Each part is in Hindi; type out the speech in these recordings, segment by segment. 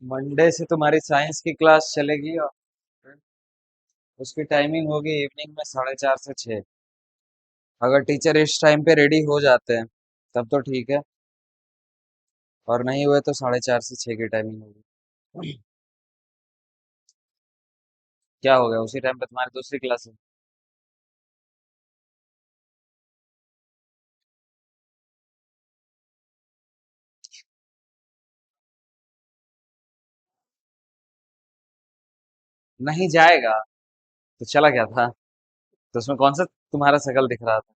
मंडे से तुम्हारी साइंस की क्लास चलेगी और उसकी टाइमिंग होगी इवनिंग में 4:30 से 6। अगर टीचर इस टाइम पे रेडी हो जाते हैं तब तो ठीक है, और नहीं हुए तो 4:30 से 6 की टाइमिंग होगी। क्या हो गया, उसी टाइम पे तुम्हारी दूसरी क्लास है? नहीं जाएगा तो चला गया था? तो उसमें कौन सा तुम्हारा शकल दिख रहा था?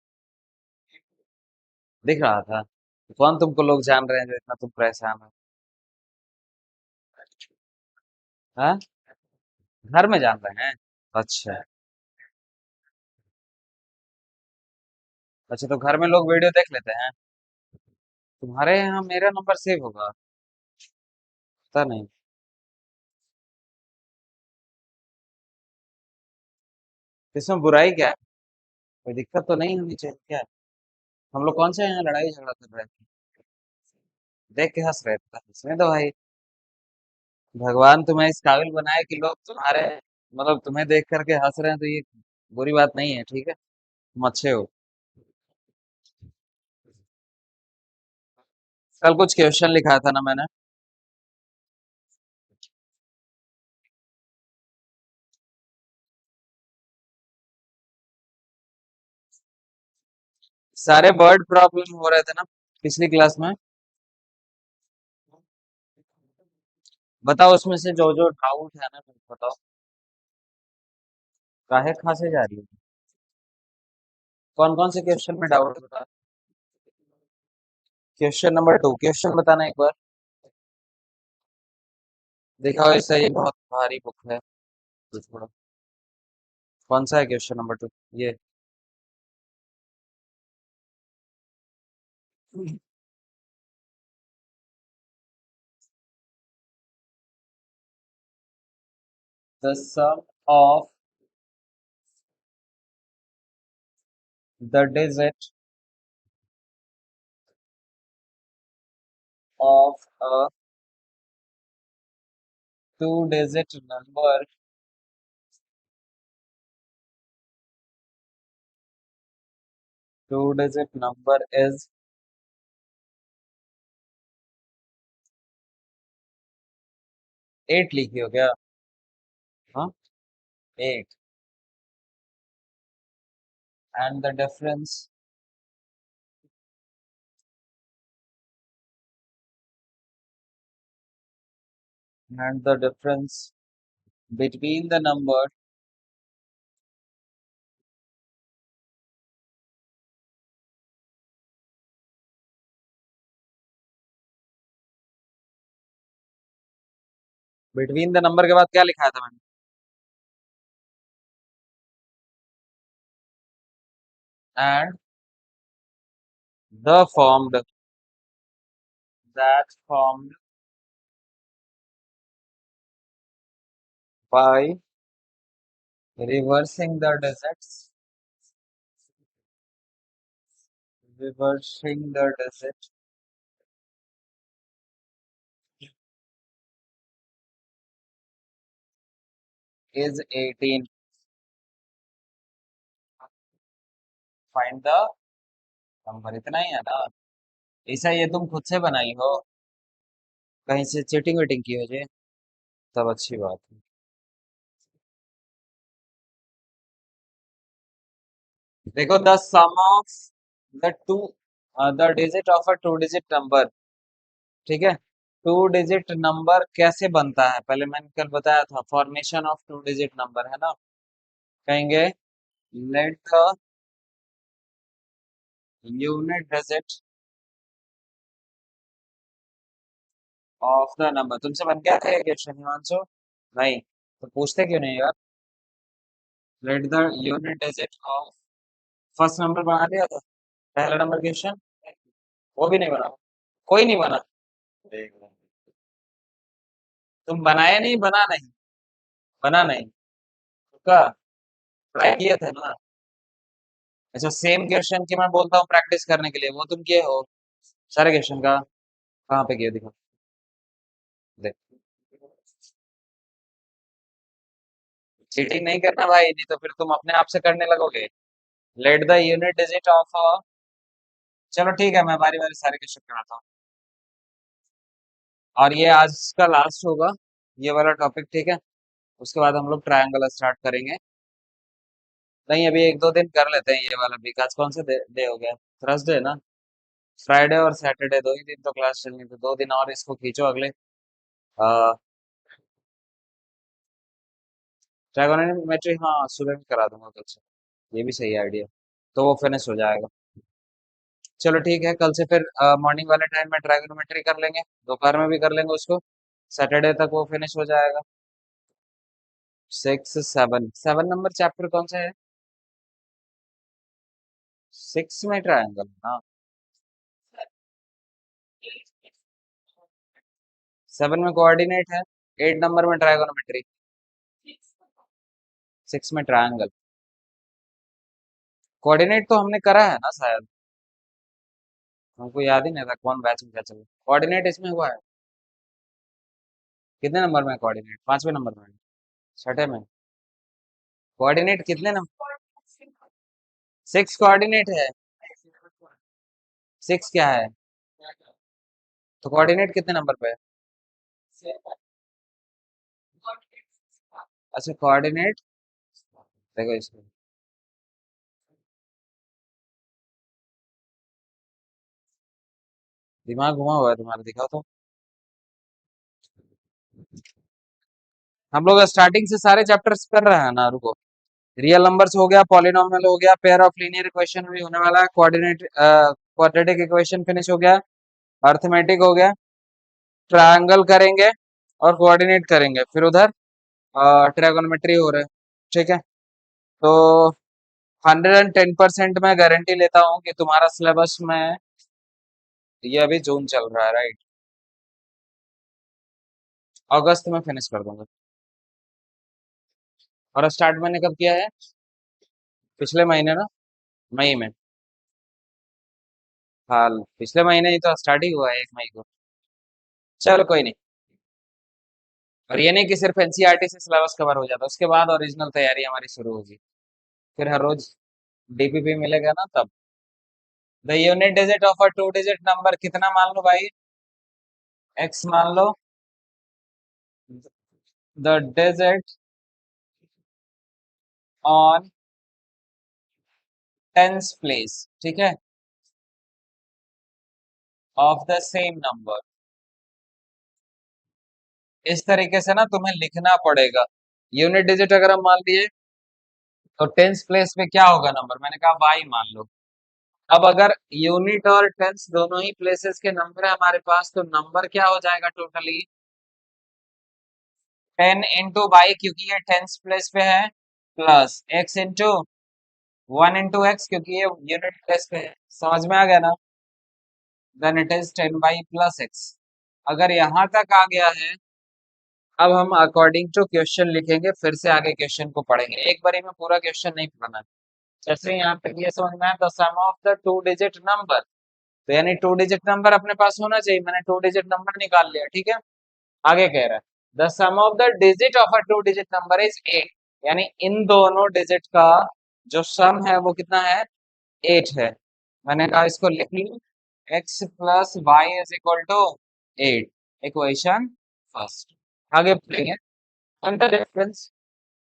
दिख रहा था तो कौन तुमको लोग जान रहे हैं जो इतना तुम परेशान हो? हाँ, घर में जान रहे हैं। अच्छा। अच्छा, तो घर में लोग वीडियो देख लेते हैं? तुम्हारे यहाँ मेरा नंबर सेव होगा? पता नहीं। इसमें बुराई क्या है? कोई दिक्कत तो नहीं होनी चाहिए क्या? हम लोग कौन सा यहाँ लड़ाई झगड़ा कर रहे थे? देख के हंस रहे थे, हंसने दो भाई। भगवान तुम्हें इस काबिल बनाए कि लोग तुम्हारे मतलब तुम्हें देख करके हंस रहे हैं, तो ये बुरी बात नहीं है, ठीक है? तुम अच्छे हो। कल कुछ क्वेश्चन लिखा था ना मैंने? सारे वर्ड प्रॉब्लम हो रहे थे ना पिछली क्लास में? बताओ उसमें से जो जो डाउट है ना, तुम बताओ। काहे खांसे जा रही हो? कौन कौन से क्वेश्चन में डाउट बता? क्वेश्चन नंबर 2 क्वेश्चन बताना एक बार। देखा हो, इससे ये बहुत भारी बुक है तो थोड़ा। कौन सा है क्वेश्चन नंबर 2? ये। The sum of the digit of a two digit number is 8 लिखी हो क्या? हाँ, 8। And the difference and the difference between the number between the number के बाद क्या लिखा था मैंने? And the formed that formed by reversing the digits reversing the digit is 18. Find the number, इतना ही है ना? ऐसा ये तुम खुद से बनाई हो? कहीं से चीटिंग वीटिंग की हो जे? तब अच्छी बात है। देखो, the sum of the two the digit of a two digit number, ठीक है? टू डिजिट नंबर कैसे बनता है, पहले मैंने कल बताया था, formation of to digit number, है ना? कहेंगे late the unit digit of the number. तुमसे बन गया था ये क्वेश्चन हिमांशु? नहीं तो पूछते क्यों नहीं यार? Late the unit digit of first number बना दिया था, पहला नंबर क्वेश्चन। वो भी नहीं बना? कोई नहीं बना? देख लो। तुम बनाए नहीं, बना नहीं? बना नहीं का ट्राई किए थे ना? अच्छा, सेम क्वेश्चन की मैं बोलता हूँ प्रैक्टिस करने के लिए, वो तुम किए हो? सारे क्वेश्चन का कहाँ पे किए, दिखा। देख, चीटिंग नहीं करना भाई, नहीं तो फिर तुम अपने आप से करने लगोगे। Late the unit digit of चलो ठीक है, मैं बारी बारी सारे क्वेश्चन कराता हूँ। और ये आज का लास्ट होगा, ये वाला टॉपिक, ठीक है। उसके बाद हम लोग ट्रायंगल स्टार्ट करेंगे। नहीं, अभी एक दो दिन कर लेते हैं ये वाला भी। आज कौन से डे हो गया? थर्सडे ना। फ्राइडे और सैटरडे दो ही दिन तो क्लास चलनी, तो दो दिन और इसको खींचो अगले। ट्राइगोनोमेट्री, हाँ सुबह में करा दूंगा कल से। ये भी सही आइडिया, तो वो फिनिश हो जाएगा। चलो ठीक है, कल से फिर मॉर्निंग वाले टाइम में ट्राइगोनोमेट्री कर लेंगे, दोपहर में भी कर लेंगे उसको। सैटरडे तक वो फिनिश हो जाएगा। 6 7 नंबर चैप्टर कौन सा है? 6 में ट्रायंगल, हाँ। 7 में कोऑर्डिनेट है। 8 नंबर में ट्राइगोनोमेट्री। 6 में ट्रायंगल। कोऑर्डिनेट तो हमने करा है ना शायद, हमको याद ही नहीं था कौन बैच में क्या चल रहा है। कोऑर्डिनेट इसमें हुआ है। कितने नंबर में कोऑर्डिनेट? 5वें नंबर में? 6ठे में? कोऑर्डिनेट कितने नंबर? 6 कोऑर्डिनेट है। 6 क्या है? तो कोऑर्डिनेट कितने नंबर पे है? अच्छा, कोऑर्डिनेट। देखो इसमें दिमाग घुमा हुआ है तुम्हारा, दिखाओ तो। हम लोग स्टार्टिंग से सारे चैप्टर्स कर रहे हैं ना, रुको। रियल नंबर्स हो गया, पॉलिनोमियल हो गया, पेयर ऑफ लीनियर इक्वेशन भी होने वाला है, कोऑर्डिनेट क्वाड्रेटिक इक्वेशन फिनिश हो गया, अर्थमेटिक हो गया, ट्रायंगल करेंगे और कोऑर्डिनेट करेंगे, फिर उधर ट्रायगोनोमेट्री हो रहा है। ठीक है, तो 110% मैं गारंटी लेता हूँ कि तुम्हारा सिलेबस में, ये अभी जून चल रहा है राइट, अगस्त में फिनिश कर दूंगा। और स्टार्ट मैंने कब किया है? पिछले महीने ना, मई में। हाल पिछले महीने ही तो स्टार्ट ही हुआ है, 1 मई को। चलो कोई नहीं। और ये नहीं कि सिर्फ एनसीईआरटी से सिलेबस कवर हो जाता, उसके बाद ओरिजिनल तैयारी हमारी शुरू होगी। फिर हर रोज डीपीपी मिलेगा ना तब। The unit digit of a two digit number कितना मान लो भाई? एक्स मान लो। The digit on tens place, ठीक है, ऑफ द सेम नंबर। इस तरीके से ना तुम्हें लिखना पड़ेगा। यूनिट डिजिट अगर हम मान लिए, तो टेंस प्लेस पे क्या होगा नंबर? मैंने कहा वाई मान लो। अब अगर यूनिट और टेंस दोनों ही प्लेसेस के नंबर है हमारे पास, तो नंबर क्या हो जाएगा टोटली? 10 × y, क्योंकि ये टेंस प्लेस पे है, प्लस x × 1 × x, क्योंकि ये यूनिट प्लेस पे है। समझ में आ गया ना? Then it is 10y plus x। अगर यहां तक आ गया है, अब हम अकॉर्डिंग टू क्वेश्चन लिखेंगे, फिर से आगे क्वेश्चन को पढ़ेंगे। एक बारी में पूरा क्वेश्चन नहीं पढ़ना है। जैसे यहाँ पे ये समझ में आया, the sum of the two digit number, तो यानी टू डिजिट नंबर अपने पास होना चाहिए। मैंने टू डिजिट नंबर निकाल लिया, ठीक है। आगे कह रहा है the sum of the digit of a two digit number is 8, यानी इन दोनों डिजिट का जो सम है वो कितना है? 8 है। मैंने कहा इसको लिख लो, x plus y is equal to 8, equation first. आगे पढ़ेंगे and the difference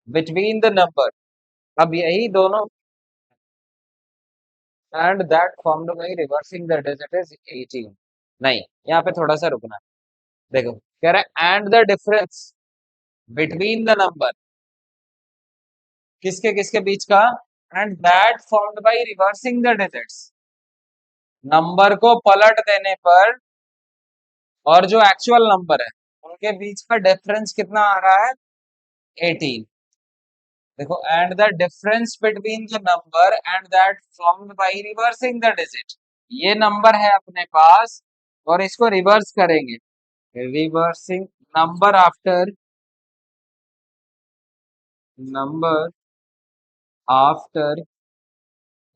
between the number। अब यही दोनों, and that formed by reversing the digit is 18। नहीं, यहाँ पे थोड़ा सा रुकना है। देखो कह रहा है and the difference between the number, किसके किसके बीच का? and that formed by reversing the digits, number को पलट देने पर और जो एक्चुअल नंबर है उनके बीच का डिफरेंस कितना आ रहा है? 18। देखो and the difference between the number and that formed by reversing the digit, ये नंबर है अपने पास और इसको रिवर्स करेंगे। Reversing number after number after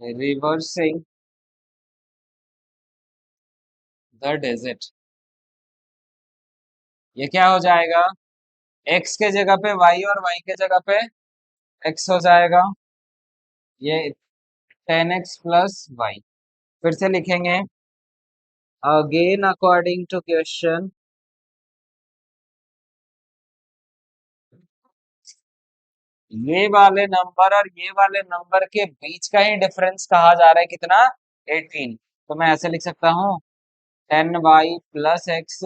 reversing the digit, ये क्या हो जाएगा? x के जगह पे y और y के जगह पे x हो जाएगा ये 10x+y। फिर से लिखेंगे अगेन अकॉर्डिंग टू क्वेश्चन ये वाले नंबर और ये वाले नंबर के बीच का ही डिफरेंस कहा जा रहा है कितना, 18। तो मैं ऐसे लिख सकता हूँ 10y+x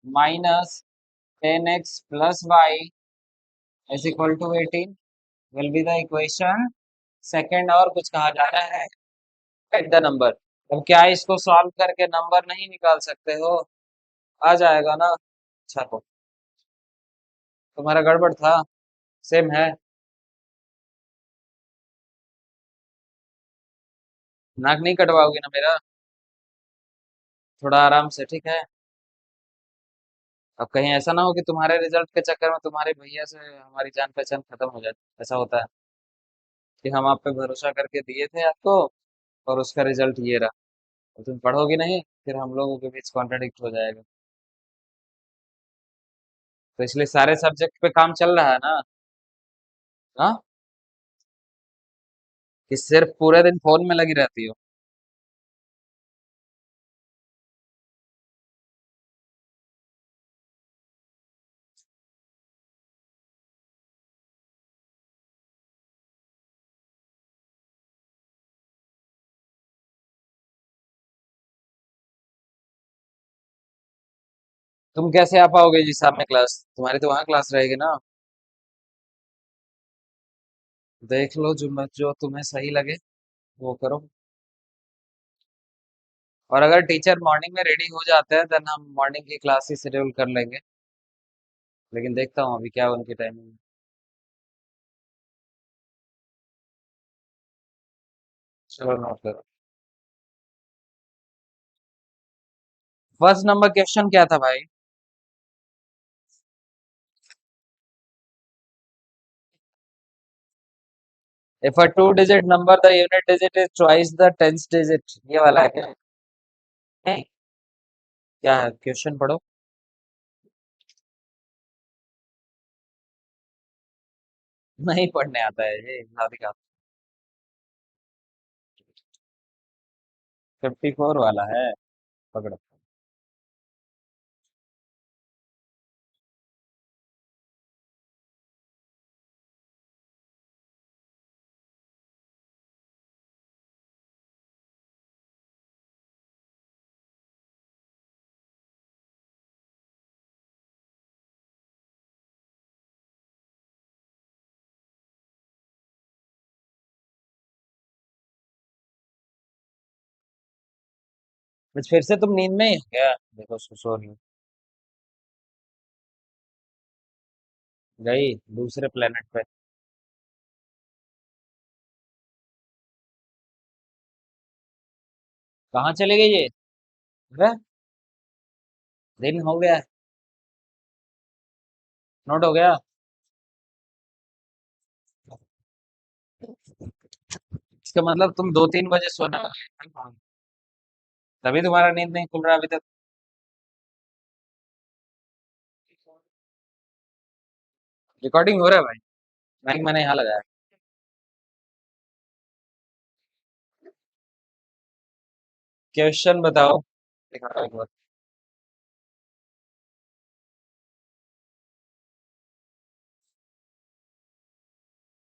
-10x+y is equal to 18 will be the equation second. और कुछ कहा जा रहा है, फाइंड द नंबर। अब क्या इसको सॉल्व करके नंबर नहीं निकाल सकते हो? आ जाएगा ना। अच्छा तो तुम्हारा गड़बड़ था, सेम है। नाक नहीं कटवाओगे ना मेरा? थोड़ा आराम से, ठीक है। अब कहीं ऐसा ना हो कि तुम्हारे रिजल्ट के चक्कर में तुम्हारे भैया से हमारी जान पहचान खत्म हो जाए। ऐसा होता है कि हम आप पे भरोसा करके दिए थे आपको, और उसका रिजल्ट ये रहा। तो तुम पढ़ोगे नहीं, फिर हम लोगों के बीच कॉन्ट्रडिक्ट हो जाएगा। तो इसलिए सारे सब्जेक्ट पे काम चल रहा है ना। हाँ, कि सिर्फ पूरे दिन फोन में लगी रहती हो? तुम कैसे आ पाओगे जी सामने क्लास? तुम्हारी तो वहाँ क्लास रहेगी ना। देख लो जो तुम्हें सही लगे वो करो। और अगर टीचर मॉर्निंग में रेडी हो जाते हैं देन हम मॉर्निंग की क्लास ही शेड्यूल कर लेंगे। लेकिन देखता हूँ अभी क्या उनकी टाइमिंग है। चलो नोट करो। फर्स्ट नंबर क्वेश्चन क्या था भाई? If a two digit number the unit digit is twice the tenth digit, ये वाला है क्या? नहीं, क्या है क्वेश्चन पढ़ो। नहीं पढ़ने आता है ये राधिका। 54 वाला है, पकड़ो। बस फिर से तुम नींद में ही हो क्या? देखो सो रही हूँ। गई दूसरे प्लेनेट पे। कहाँ चले गई ये? अरे, दिन हो गया है। नोट हो गया। इसका मतलब तुम 2-3 बजे सोना। तभी तुम्हारा नींद नहीं खुल रहा अभी तक। रिकॉर्डिंग हो रहा है भाई। माइक मैंने यहाँ लगाया। क्वेश्चन बताओ। दिखाओ एक बार।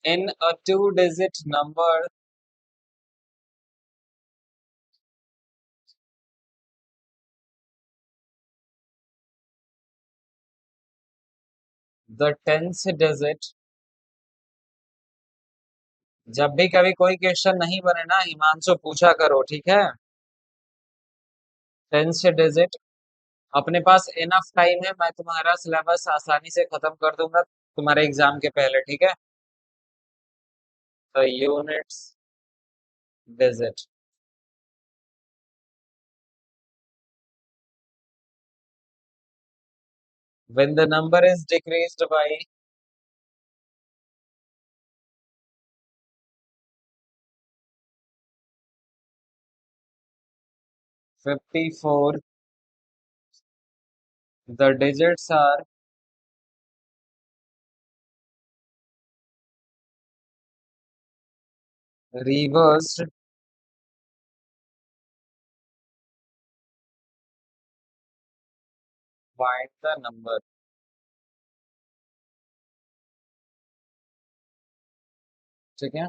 In a two-digit number, the tenth digit। जब भी कभी कोई क्वेश्चन नहीं बने ना हिमांशु, पूछा करो, ठीक है? Tenth digit. अपने पास इनफ टाइम है, मैं तुम्हारा सिलेबस आसानी से खत्म कर दूंगा तुम्हारे एग्जाम के पहले, ठीक है? तो units digit when the number is decreased by 54, the digits are reversed find the number। ठीक है,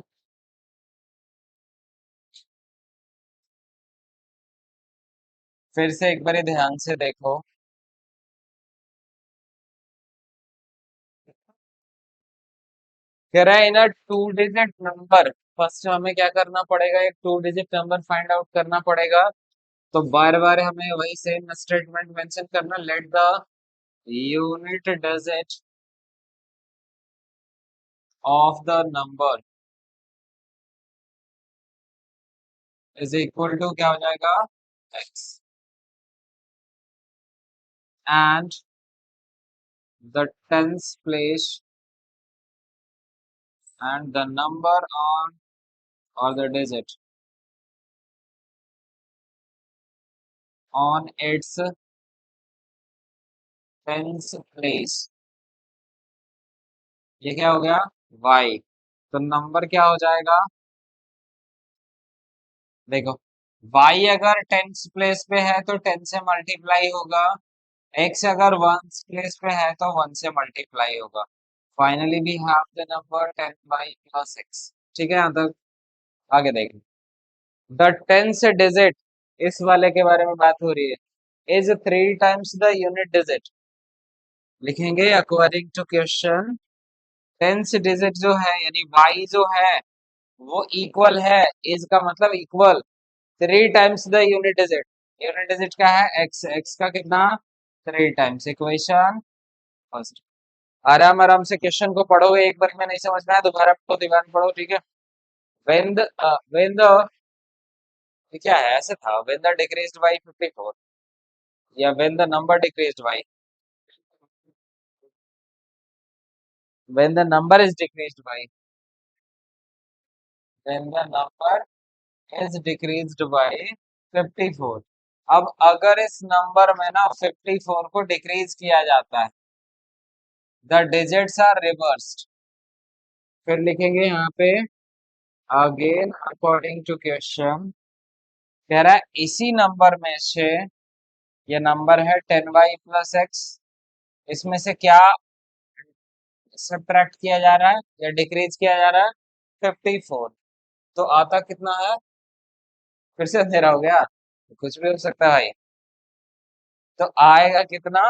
फिर से एक बार ध्यान से देखो। कह रहा है in a two digit number, first हमें क्या करना पड़ेगा, एक two digit number find out करना पड़ेगा। तो बार बार हमें वही सेम स्टेटमेंट मेंशन करना, let the unit digit of the number is equal to क्या हो जाएगा, x, and the tens place and the number on or the digit on its tens place। ये क्या हो गया, y। तो नंबर क्या हो जाएगा, देखो y अगर टेंस प्लेस पे है तो 10 से मल्टीप्लाई होगा, x अगर वंस प्लेस पे है तो 1 से मल्टीप्लाई होगा। Finally we have the number 10 y plus x। ठीक है, यहाँ तक आगे देखें। द टेंस डिजिट, इस वाले के बारे में बात हो रही है, is 3 times the unit digit. लिखेंगे according to question, tens digit जो है यानी y जो है वो इक्वल है, इज का मतलब equal 3 times the unit digit. Unit digit क्या है, x, x का कितना, 3 टाइम्स। Equation first. आराम आराम से क्वेश्चन को पढ़ोगे, एक बार में नहीं समझ में आया दोबारा तो दीवान पढ़ो, ठीक है। वेन द ये क्या है, ऐसे था, वेन द डिक्रीज्ड बाई 54, या when the number decreased by, when the number is decreased by, when the number is decreased bye 54। अब अगर इस नंबर में ना 54 को डिक्रीज किया जाता है, द डिजिट्स आर रिवर्स्ड। फिर लिखेंगे यहाँ पे अगेन अकॉर्डिंग टू क्वेश्चन, कह रहा है इसी नंबर में से, ये नंबर है 10y+x, इसमें से क्या सब्ट्रैक्ट किया जा रहा है या डिक्रीज किया जा रहा है, 54। तो आता कितना है, फिर से अंधेरा हो गया, कुछ भी हो सकता है भाई। तो आएगा कितना,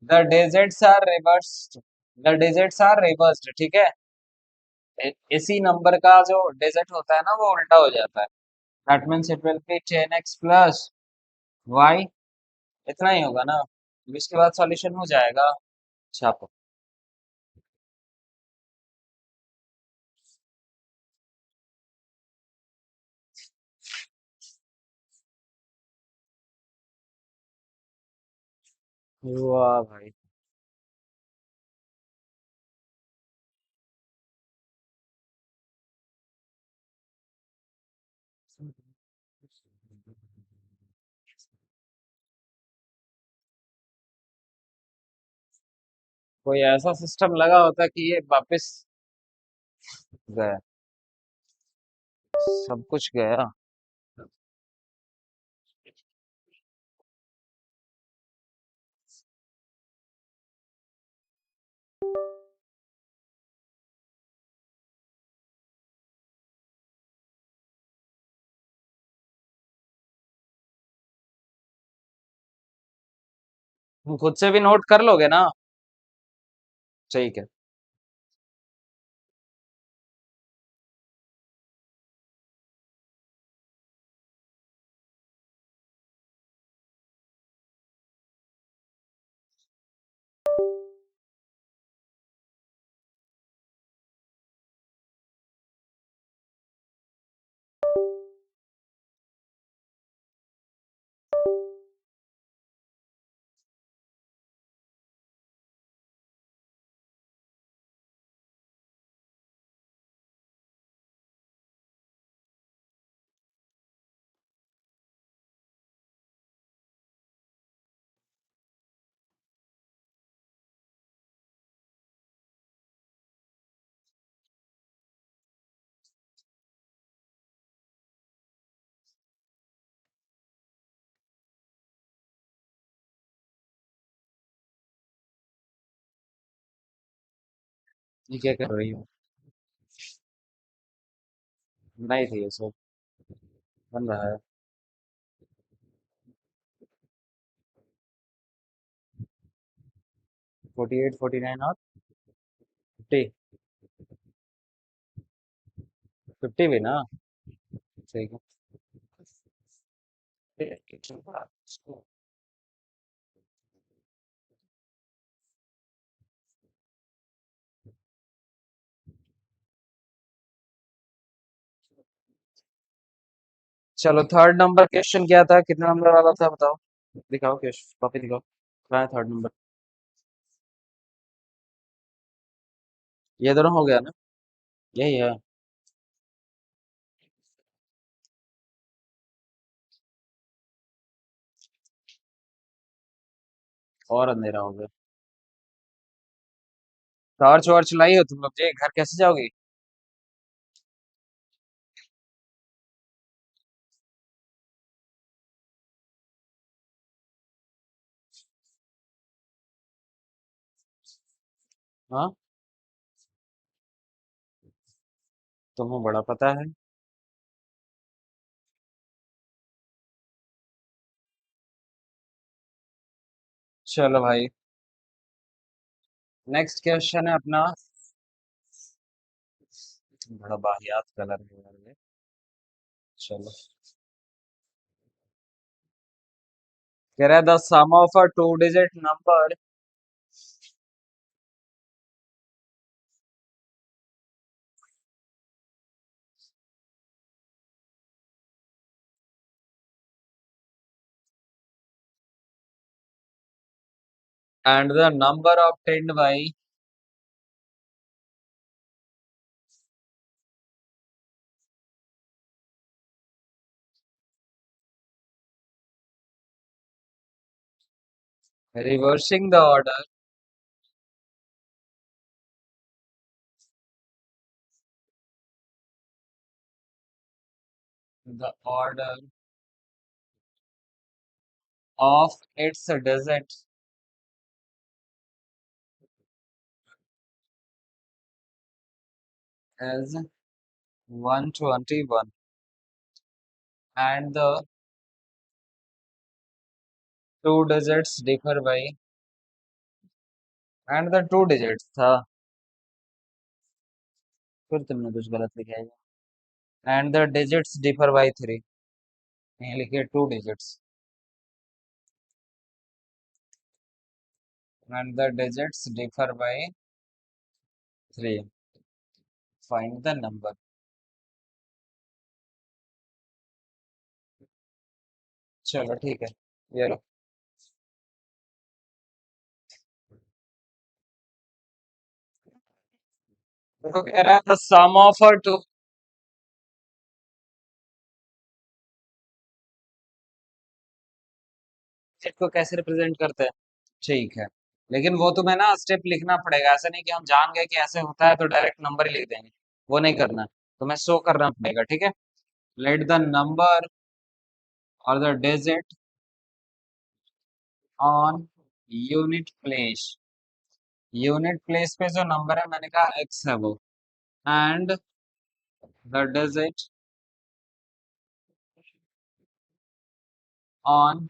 the digits are reversed, the digits are reversed, ठीक है। इसी नंबर का जो डिजिट होता है ना वो उल्टा हो जाता है। That means it will be 10x plus y. इतना ही होगा ना, इसके बाद सॉल्यूशन हो जाएगा। छापो। वाह भाई, कोई ऐसा सिस्टम लगा होता कि ये वापस गया, सब कुछ गया। तुम खुद से भी नोट कर लोगे ना, ठीक है। ये क्या कर रही हो? नहीं थी ये सब। बन रहा है। 48 49 और 50। 50 भी ना। ठीक है। चलो थर्ड नंबर क्वेश्चन क्या था, कितना नंबर वाला था बताओ। दिखाओ क्वेश्चन कॉपी दिखाओ। कहाँ है थर्ड नंबर? ये दोनों हो गया ना। यही है। और अंधेरा हो गया। टॉर्च वॉर्च लाई हो तुम लोग? जे घर कैसे जाओगे? हाँ। तुम्हें बड़ा पता है। चलो भाई। नेक्स्ट क्वेश्चन है अपना। बड़ा वाहियात कलर है यार ये। चलो। कह रहा है the sum of a two digit number and the number obtained by reversing the order the order of its digits is 121 and the two digits differ by and the two digits था। फिर तुमने कुछ गलत लिखा है। And the digits differ by 3। यहीं लिखिए two digits. And the digits differ by 3। Find the number. चलो ठीक है। ये लो। देखो कह रहा है the sum of a two digit को कैसे रिप्रेजेंट करते हैं। ठीक है। लेकिन वो तुम्हें ना स्टेप लिखना पड़ेगा, ऐसा नहीं कि हम जान गए कि ऐसे होता है तो डायरेक्ट नंबर ही लिख देंगे। वो नहीं करना। तुम्हें शो करना पड़ेगा, ठीक है। लेट द नंबर और the digit on unit place. Unit place पे जो नंबर है मैंने कहा एक्स है वो। And the digit on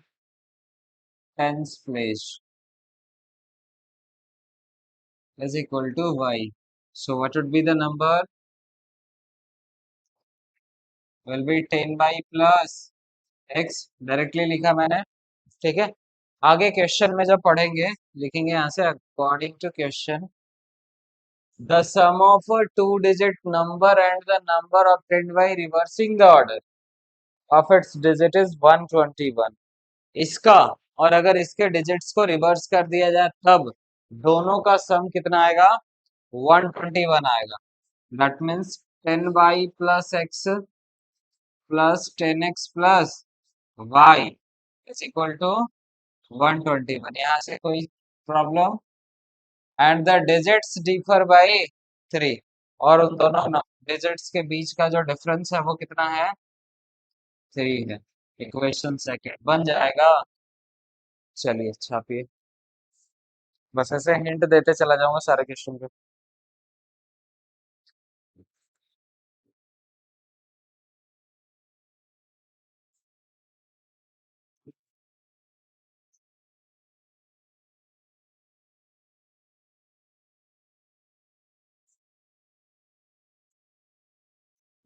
tens place is equal to y. So what would be the number? Will be 10 by plus x। Directly लिखा मैंने। ठीक है। आगे क्वेश्चन में जब पढ़ेंगे लिखेंगे यहाँ से according to question the sum of a two digit number and the number obtained by reversing the order of its digit is 121। इसका और अगर इसके डिजिट्स को रिवर्स कर दिया जाए तब दोनों का सम कितना आएगा? 121 आएगा। That means 10 y plus x plus 10x plus y is equal to 121। यहाँ से कोई problem? And the digits differ by 3। और उन दोनों डिजिट्स के बीच का जो डिफरेंस है वो कितना है? 3 है। इक्वेशन सेकंड बन जाएगा। चलिए छापिए। बस ऐसे हिंट देते चला जाऊंगा सारे क्वेश्चन पे।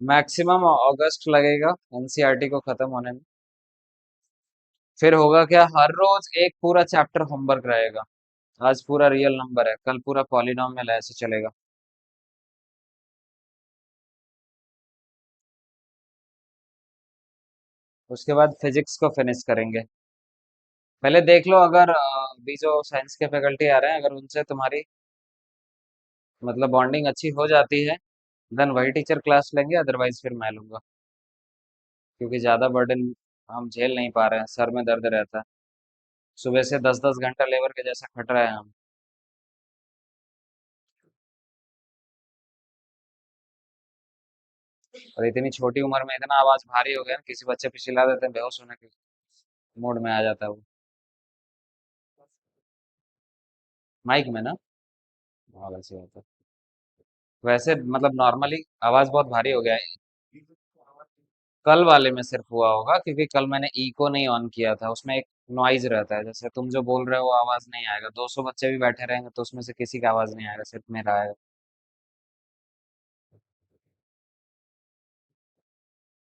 मैक्सिमम अगस्त लगेगा एनसीईआरटी को खत्म होने में। फिर होगा क्या, हर रोज एक पूरा चैप्टर होमवर्क रहेगा। आज पूरा रियल नंबर है, कल पूरा पॉलिनॉमियल है, ऐसे चलेगा। उसके बाद फिजिक्स को फिनिश करेंगे। पहले देख लो, अगर अभी जो साइंस के फैकल्टी आ रहे हैं, अगर उनसे तुम्हारी मतलब बॉन्डिंग अच्छी हो जाती है, देन वही टीचर क्लास लेंगे, अदरवाइज फिर मैं लूंगा। क्योंकि ज्यादा बर्डन हम झेल नहीं पा रहे हैं, सर में दर्द रहता है। सुबह से 10-10 घंटा लेबर के जैसा खट रहे हैं हम। और इतनी छोटी उम्र में इतना आवाज भारी हो गया ना, किसी बच्चे पे चिल्ला देते हैं, बेहोश होने के मूड में आ जाता है वो। माइक में ना। हाँ वैसे होता है। वैसे मतलब नॉर्मली आवाज बहुत भारी हो गया है। कल वाले में सिर्फ हुआ होगा, क्योंकि कल मैंने इको नहीं ऑन किया था, उसमें एक नॉइज रहता है, जैसे तुम जो बोल रहे हो आवाज नहीं आएगा, 200 बच्चे भी बैठे रहेंगे तो उसमें से किसी का आवाज नहीं आएगा, सिर्फ मेरा आएगा।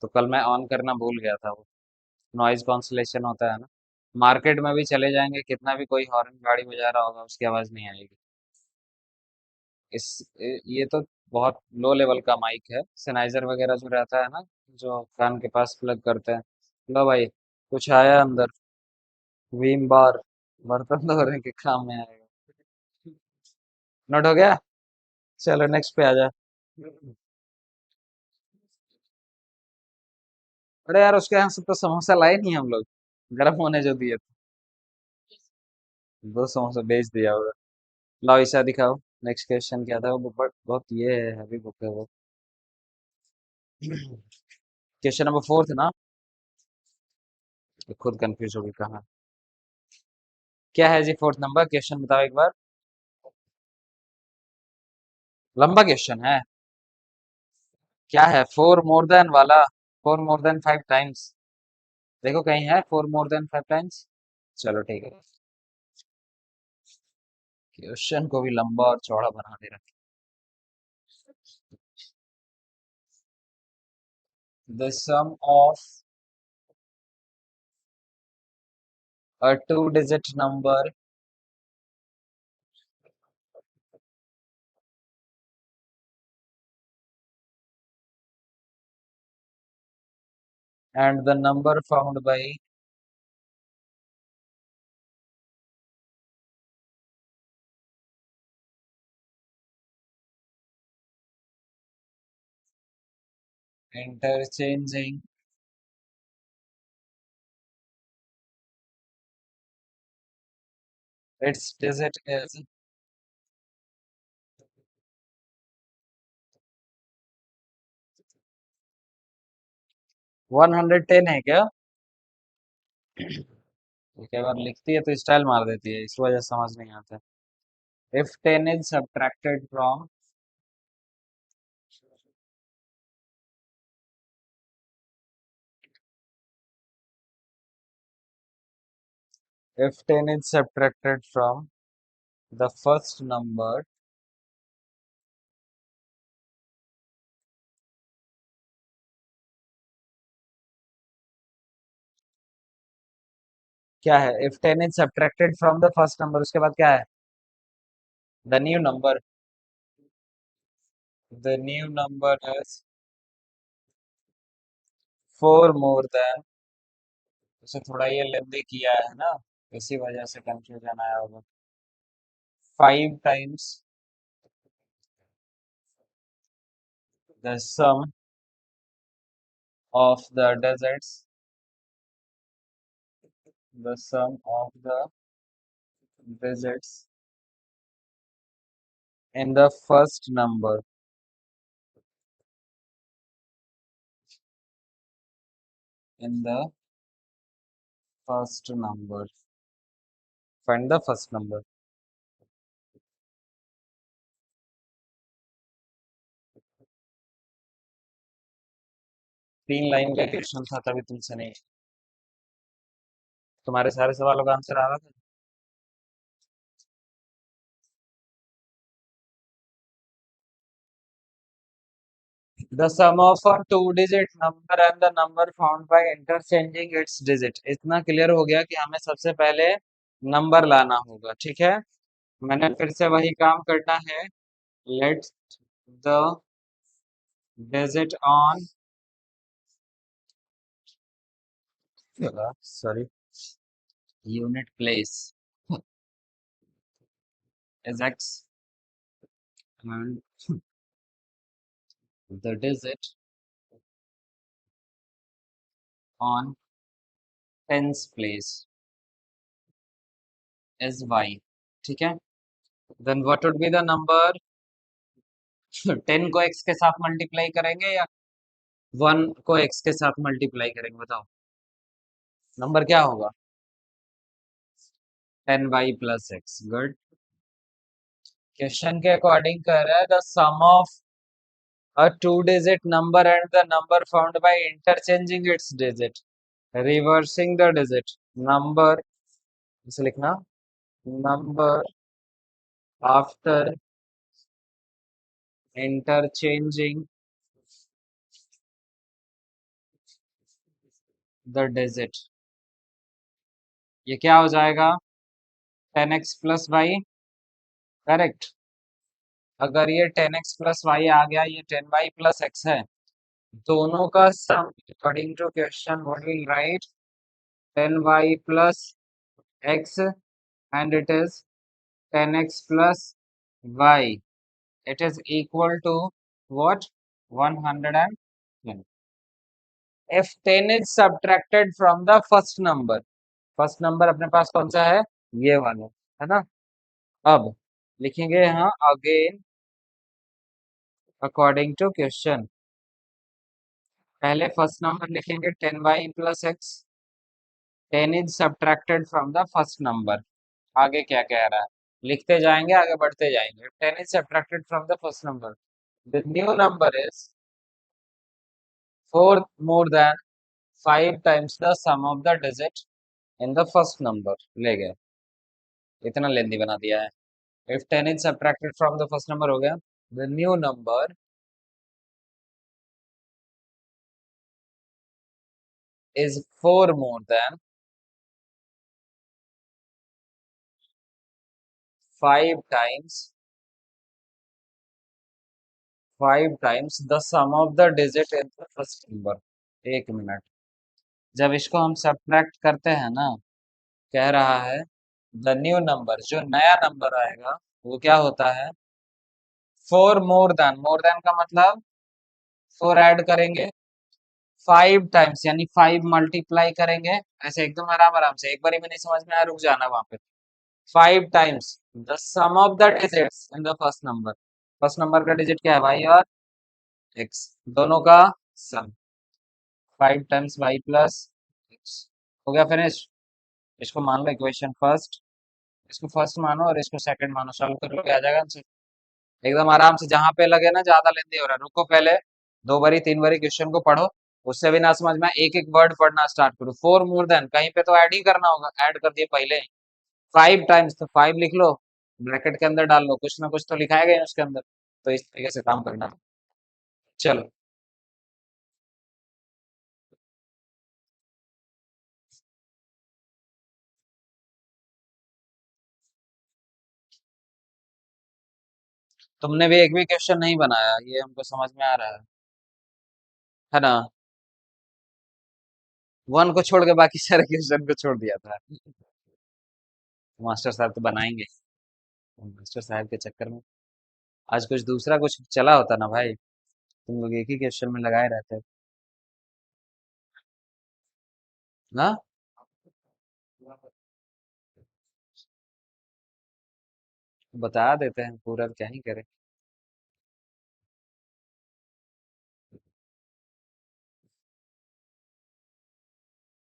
तो कल मैं ऑन करना भूल गया था वो। नॉइज कॉन्सलेशन होता है ना। मार्केट में भी चले जाएंगे, कितना भी कोई हॉर्न गाड़ी बजा रहा होगा, उसकी आवाज नहीं आएगी। इस ये तो बहुत लो लेवल का माइक है। सेनाइजर वगैरह जो रहता है ना, जो कान के पास प्लग करते हैं। लो भाई, कुछ आया अंदर। विम बार, बर्तन धोने के काम में आएगा। नोट हो गया। चलो नेक्स्ट पे आ जा। अरे यार, उसके यहाँ से तो समोसा लाए नहीं हम लोग, गर्म होने जो दिए थे। 2 समोसा बेच दिया होगा। लाओ ईसा दिखाओ। नेक्स्ट क्वेश्चन क्या था वो, बट बहुत ये है, हैवी बुक है वो। क्वेश्चन नंबर 4 था ना। तो खुद कंफ्यूज हो गई कहाँ। क्या है जी 4th नंबर, क्वेश्चन बताओ एक बार। लंबा क्वेश्चन है। क्या है, 4 मोर देन वाला? 4 मोर देन 5 टाइम्स? देखो कहीं है 4 मोर देन 5 टाइम्स। चलो ठीक है। क्वेश्चन को भी लंबा और चौड़ा बना दे रखा। The sum of a 2 digit number and the number found by interchanging its digit is 110 है क्या? ये कई बार लिखती है तो स्टाइल मार देती है, इस वजह से समझ नहीं आता। If 10 is subtracted from, if 10 is subtracted from the first number, क्या है? If 10 is subtracted from the first number, उसके बाद क्या है? The new number. The new number is 4 more than, उसे थोड़ा ये लेंदी किया है ना, इसी वजह से कंफ्यूजन आया होगा। 5 times the sum of the digits, the sum of the digits in the first number, in the first number. Find the first number. 3 line का क्वेश्चन था, तभी तुमसे नहीं। तुम्हारे सारे सवालों का आंसर आ रहा था। The sum of a two digit number and the number found by interchanging its digit. इतना क्लियर हो गया कि हमें सबसे पहले नंबर लाना होगा, ठीक है। मैंने फिर से वही काम करना है। Let the digit on, sorry, unit place is x and the digit on tens place is y, ठीक है। Then what would be the number? 10 को x के साथ मल्टीप्लाई करेंगे या 1 को x के साथ मल्टीप्लाई करेंगे, बताओ नंबर क्या होगा? 10y plus x, good. Question के अकॉर्डिंग कह रहा है the sum of a two digit number and the number found by interchanging its digit, reversing the digit, number, इसे लिखना, number after interchanging the digit, ये क्या हो जाएगा? 10x plus Y, correct. अगर ये 10x प्लस वाई आ गया, ये 10y प्लस x है, दोनों का sum according to question what will write? 10y plus x and it is 10x plus y, it is equal to what? 110. if 10 is subtracted from the first number, first number अपने पास कौन सा है? ये वाला, है ना। अब लिखेंगे यहाँ अगेन अकॉर्डिंग टू क्वेश्चन, पहले फर्स्ट नंबर लिखेंगे 10y plus x, 10 is subtracted from the first number. आगे क्या कह रहा है, लिखते जाएंगे, आगे बढ़ते जाएंगे। 10 is subtracted from the first number, the new number is 4 more than 5 times the sum of the digit in the first number. ले गए, इतना लेंदी बना दिया है। If 10 is subtracted from the first number हो गया, the new number is 4 more than 5 times 5 times the sum of the digit in the first number। एक मिनट, जब इसको हम सब्ट्रैक्ट करते हैं ना, कह रहा है द न्यू नंबर, जो नया नंबर आएगा वो क्या होता है? 4 मोर देन, मोर देन का मतलब 4 ऐड करेंगे, 5 टाइम्स यानी 5 मल्टीप्लाई करेंगे, ऐसे एकदम आराम आराम से, एक बारी में नहीं समझ में आया रुक जाना वहां पे। 5 times the sum of the digits in the first number, first number का डिजिट क्या है? वाई और एक्स, दोनों का sum. 5 times y plus x, हो गया फिनिश। इसको मान लो इक्वेशन फर्स्ट, इसको फर्स्ट मानो और इसको सेकंड मानो, सॉल्व कर लो, आ जाएगा आंसर। एकदम आराम से, जहां पे लगे ना ज्यादा लेंदी हो रहा है, रुको पहले 2 बारी 3 बारी क्वेश्चन को पढ़ो, उससे भी ना समझ में एक एक वर्ड पढ़ना स्टार्ट करो। 4 मोर देन, कहीं पे तो ऐड ही करना होगा, ऐड कर दिए पहले। 5 टाइम्स तो 5 लिख लो, ब्रैकेट के अंदर डाल लो, कुछ ना कुछ तो लिखाएगा ही उसके अंदर। तो इस तरीके से काम करना। चलो, तुमने भी एक भी क्वेश्चन नहीं बनाया, ये हमको समझ में आ रहा है ना। वन को छोड़ के बाकी सारे क्वेश्चन को छोड़ दिया था। मास्टर साहब तो बनाएंगे, मास्टर साहब के चक्कर में आज कुछ दूसरा कुछ चला होता ना भाई, तुम लोग एक ही क्वेश्चन में लगाए रहते ना। बता देते हैं पूरा, क्या ही करें।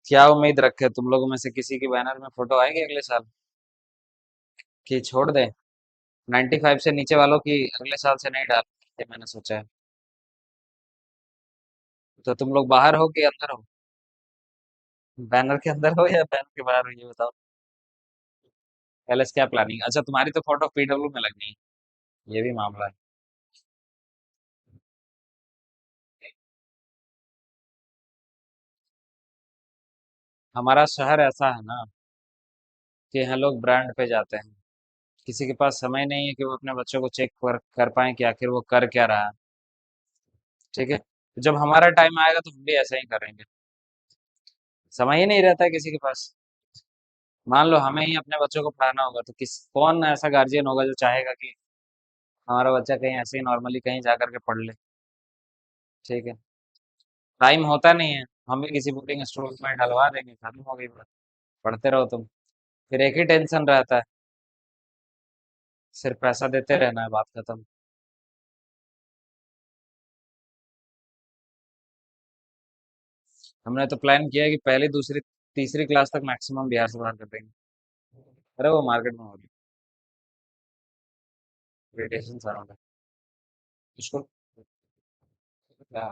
क्या उम्मीद रखे, तुम लोगों में से किसी की बैनर में फोटो आएगी अगले साल? कि छोड़ दे, 95 से नीचे वालों की अगले साल से नहीं डाल, ये मैंने सोचा है। तो तुम लोग बाहर हो कि अंदर हो? बैनर के अंदर हो या बैनर के बाहर हो, ये बताओ। पहले से क्या प्लानिंग? अच्छा, तुम्हारी तो फोटो पीडब्ल्यू में लगनी है, ये भी मामला है। हमारा शहर ऐसा है ना कि यहाँ लोग ब्रांड पे जाते हैं। किसी के पास समय नहीं है कि वो अपने बच्चों को चेक कर पाए कि आखिर वो कर क्या रहा है। ठीक है, जब हमारा टाइम आएगा तो हम भी ऐसा ही करेंगे। समय ही नहीं रहता है किसी के पास। मान लो हमें ही अपने बच्चों को पढ़ाना होगा तो किस कौन ऐसा गार्जियन होगा जो चाहेगा कि हमारा बच्चा कहीं ऐसे ही नॉर्मली कहीं जा करके पढ़ ले। ठीक है, टाइम होता नहीं है। हम भी किसी बोर्डिंग स्कूल में डलवा देंगे, खत्म हो गई बात। पढ़ते रहो तुम। फिर एक ही टेंशन रहता है, सिर्फ पैसा देते रहना है, बात खत्म। हमने तो प्लान किया है कि पहली दूसरी तीसरी क्लास तक मैक्सिमम बिहार से बाहर कर देंगे। अरे वो मार्केट में होगी, रेडिएशन साउंड है उसको क्या।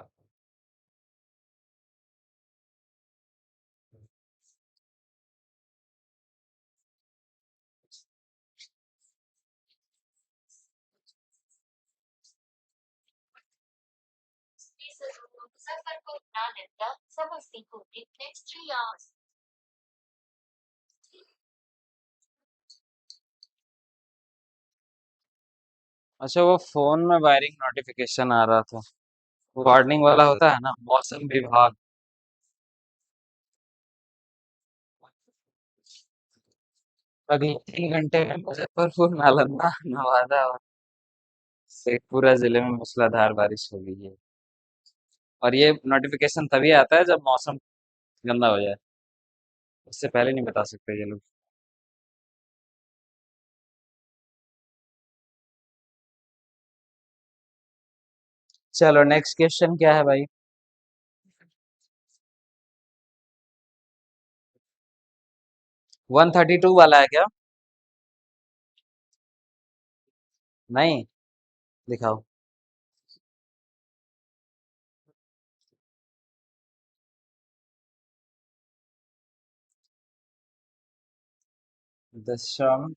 अच्छा, वो फोन में वायरिंग नोटिफिकेशन आ रहा था। वार्निंग वाला होता है ना, मौसम विभाग। अगले 3 घंटे में मुजफ्फरपुर, नालंदा, नवादा और शेखपुरा जिले में मूसलाधार बारिश हो गई है। और ये नोटिफिकेशन तभी आता है जब मौसम गंदा हो जाए। उससे पहले नहीं बता सकते ये लोग। चलो नेक्स्ट क्वेश्चन क्या है भाई। 132 वाला है क्या? नहीं, दिखाओ। दशम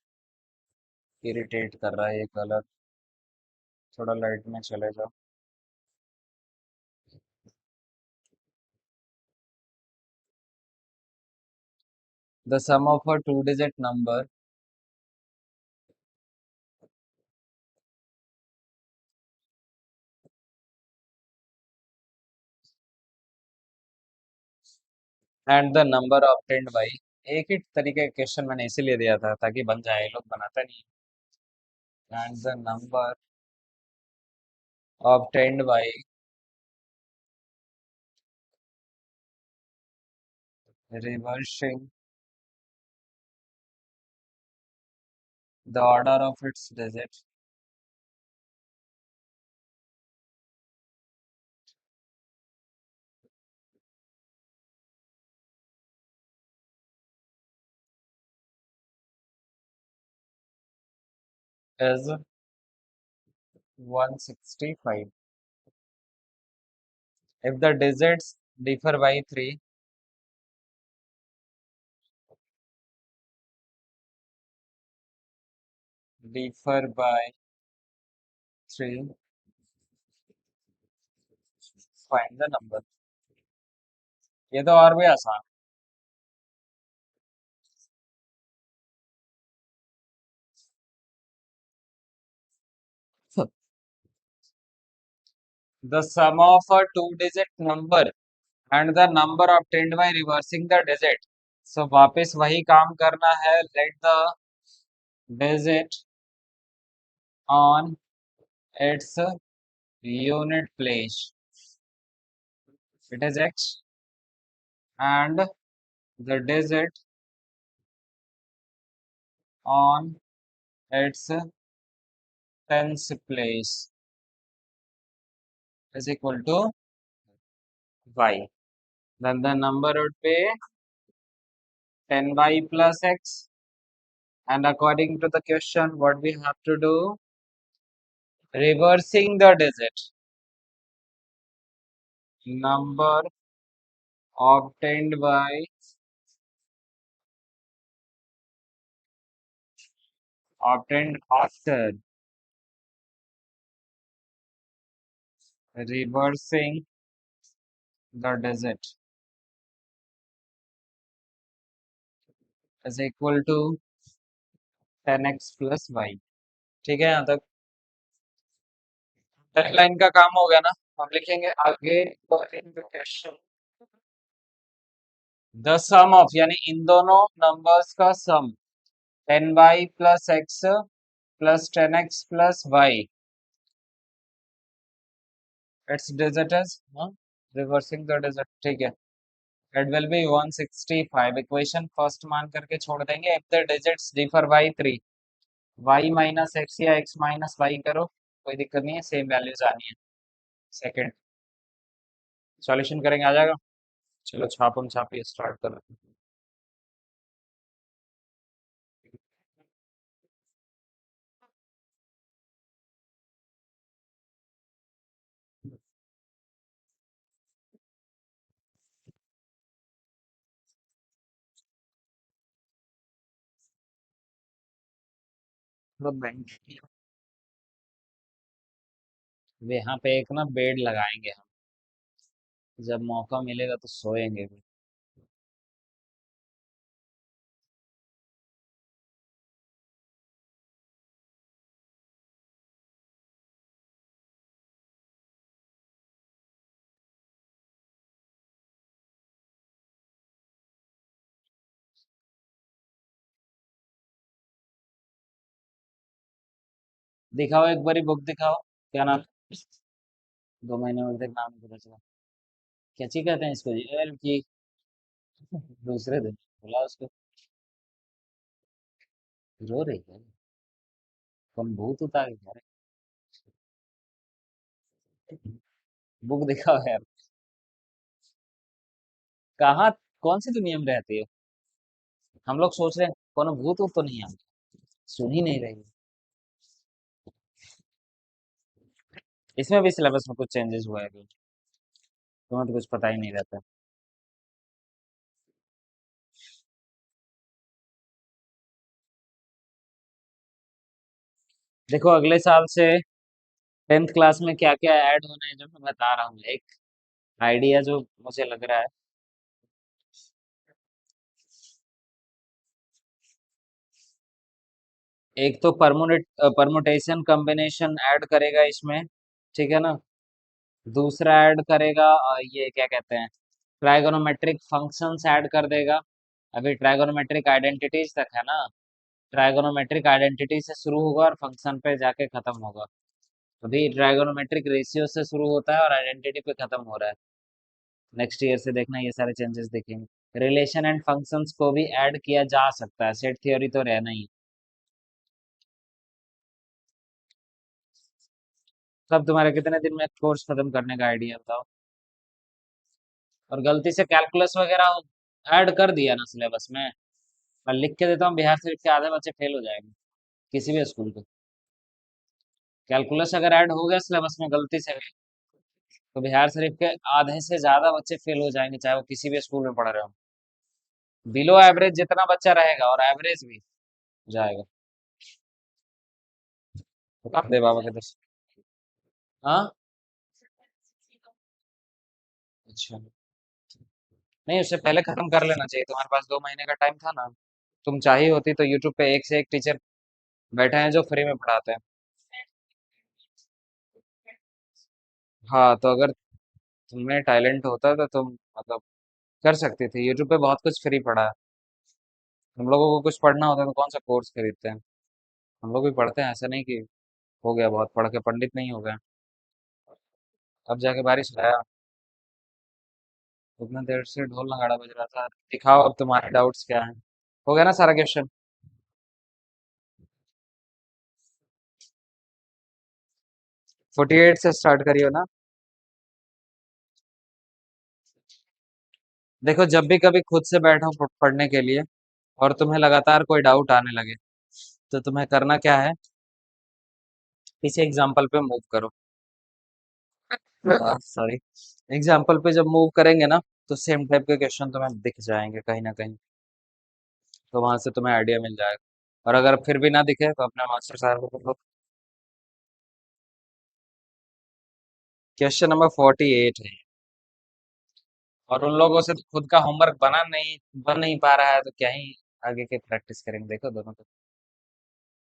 इरिटेट कर रहा है ये कलर। थोड़ा लाइट में चले जाओ। The sum of a two digit number and the number obtained by. एक ही तरीके का क्वेश्चन मैंने इसीलिए दिया था ताकि बन जाए, ये लोग बनाता नहीं। And the number obtained by reversing the order of its digit is 165 if the digits differ by 3, differ by 3, find the number। ये तो और भी आसान है। The sum of a two-digit number and the number obtained by reversing the digit। So वापस वही काम करना है। Let the digit on its unit place, it is x, and the digit on its tens place is equal to y। Then the number would be 10y plus x, and according to the question what we have to do, reversing the digit, number obtained by obtained after reversing the digit is equal to 10x plus y. ठीक है, यहाँ तक लाइन का काम हो गया ना। हम लिखेंगे आगे क्वेश्चन द सम ऑफ, यानी इन दोनों नंबर्स का sum 10y plus x plus 10x plus y, its digit is reversing the digit. ठीक है, it will be 165। Equation first मान करके छोड़ देंगे। If the digits differ by 3, y minus x या x माइनस वाई करो, कोई दिक्कत नहीं है, सेम वैल्यूज आनी है। सेकंड सॉल्यूशन करेंगे, आ जाएगा। चलो छापम छापी स्टार्ट करो। बैंक यहाँ पे एक ना बेड लगाएंगे हम, जब मौका मिलेगा तो सोएंगे भी। दिखाओ एक बारी बुक दिखाओ, क्या नाम है? 2 महीने में तक नाम नहीं पता चला। क्या ची कहते हैं इसको जी, एल की। दूसरे दिन बोला उसको। रो रही है, कौन भूत उतार के घर? बुक दिखाओ यार। कहाँ, कौन सी दुनिया में रहती है? हम लोग सोच रहे हैं कौन भूत वूत तो नहीं है, सुन ही नहीं रही। इसमें भी सिलेबस में कुछ चेंजेस हुआ है अभी? तुम्हें तो कुछ पता ही नहीं रहता। देखो अगले साल से 10th क्लास में क्या क्या ऐड होना है जो मैं बता रहा हूँ, एक आइडिया जो मुझे लग रहा है। एक तो परमुटेशन कॉम्बिनेशन ऐड करेगा इसमें, ठीक है ना। दूसरा ऐड करेगा ये क्या कहते हैं, ट्राइगोनोमेट्रिक फंक्शंस ऐड कर देगा। अभी ट्राइगोनोमेट्रिक आइडेंटिटीज तक है ना, ट्राइगोनोमेट्रिक आइडेंटिटी से शुरू होगा और फंक्शन पे जाके खत्म होगा। अभी ट्राइगोनोमेट्रिक रेशियो से शुरू होता है और आइडेंटिटी पे खत्म हो रहा है। नेक्स्ट ईयर से देखना ये सारे चेंजेस दिखेंगे। रिलेशन एंड फंक्शंस को भी ऐड किया जा सकता है, सेट थ्योरी तो रहना ही। सब तुम्हारे कितने दिन में कोर्स खत्म करने का आइडिया बताओ। और गलती से कैलकुलस वगैरह ऐड कर दिया ना सिलेबस में, मैं लिख के देता हूँ बिहार शरीफ के आधे बच्चे फेल हो जाएंगे किसी भी स्कूल के। कैलकुलस अगर ऐड हो गया सिलेबस में गलती से, तो बिहार शरीफ के आधे से ज्यादा बच्चे फेल हो जाएंगे, चाहे वो किसी भी स्कूल में पढ़ रहे हो। बिलो एवरेज जितना बच्चा रहेगा और एवरेज भी जाएगा। बता दे बाबा के दस। हाँ, अच्छा। नहीं, उससे पहले खत्म कर लेना चाहिए, तुम्हारे पास 2 महीने का टाइम था ना। तुम चाहिए होती तो यूट्यूब पे एक से एक टीचर बैठे हैं जो फ्री में पढ़ाते हैं। हाँ, तो अगर तुम्हें टैलेंट होता तो तुम मतलब कर सकती थी। यूट्यूब पे बहुत कुछ फ्री पढ़ा है। हम लोगों को कुछ पढ़ना होता है तो कौन सा कोर्स खरीदते हैं। हम लोग भी पढ़ते हैं, ऐसा नहीं कि हो गया बहुत पढ़ के पंडित नहीं हो गए। अब जाके बारिश आया, उतना देर से ढोल नगाड़ा बज रहा था। दिखाओ अब तुम्हारे डाउट्स क्या हैं। हो गया ना सारा क्वेश्चन? 48 से स्टार्ट करियो ना। देखो जब भी कभी खुद से बैठो पढ़ने के लिए और तुम्हें लगातार कोई डाउट आने लगे, तो तुम्हें करना क्या है, किसी एग्जाम्पल पे मूव करो। सॉरी, एग्जाम्पल पे जब मूव करेंगे ना, तो सेम टाइप के क्वेश्चन तुम्हें दिख जाएंगे कहीं ना कहीं, तो वहां से तुम्हें आइडिया मिल जाएगा। और अगर फिर भी ना दिखे तो अपने मास्टर साहब को बोलो। क्वेश्चन नंबर 48 है, और उन लोगों से तो खुद का होमवर्क बन नहीं पा रहा है, तो क्या ही आगे के प्रैक्टिस करेंगे, देखो दोनों को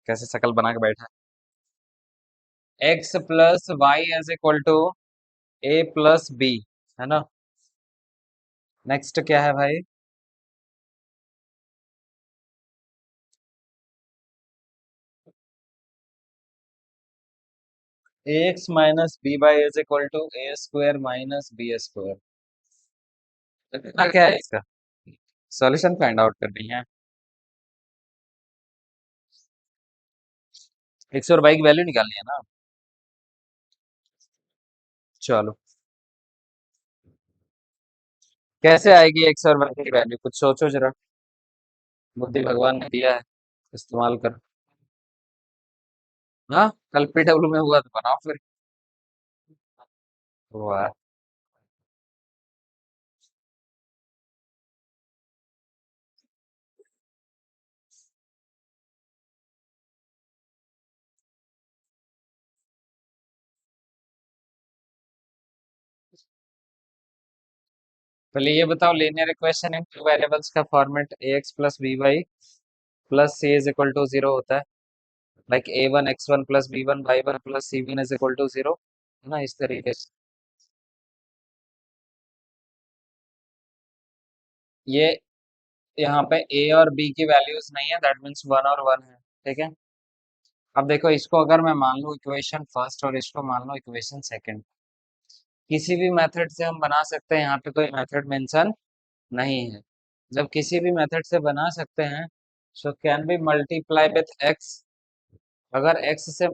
कैसे शकल बना के बैठा है। X plus y is equal to a plus b, है ना। नेक्स्ट क्या है भाई? A x minus b y is equal to a square minus b square. इतना क्या है इसका? सॉल्यूशन फाइंड आउट करनी है। एक्स और वाई की वैल्यू निकालनी है ना। चलो, कैसे आएगी एक्स और वाई की वैल्यू, कुछ सोचो जरा। बुद्धि भगवान ने दिया है, इस्तेमाल कर। हाँ, कल पीडब्ल्यू में हुआ तो बनाओ फिर। वाह। पहले ये बताओ, linear equation in two variables का format a x plus b y plus c is equal to zero होता है। Like a one x one plus b one y one plus c one is equal to zero, है ना, इस तरीके से। ये यहाँ पे ए और बी की वैल्यूज नहीं है, दैट मीन्स वन और वन है। ठीक है। अब देखो, इसको अगर मैं मान लूँ इक्वेशन फर्स्ट और इसको मान लूँ इक्वेशन सेकंड, किसी भी मेथड से हम बना सकते हैं, यहाँ पे कोई मेथड मेंशन नहीं है। जब किसी भी मेथड से बना सकते हैं, so can be multiply with x. अगर एक्स से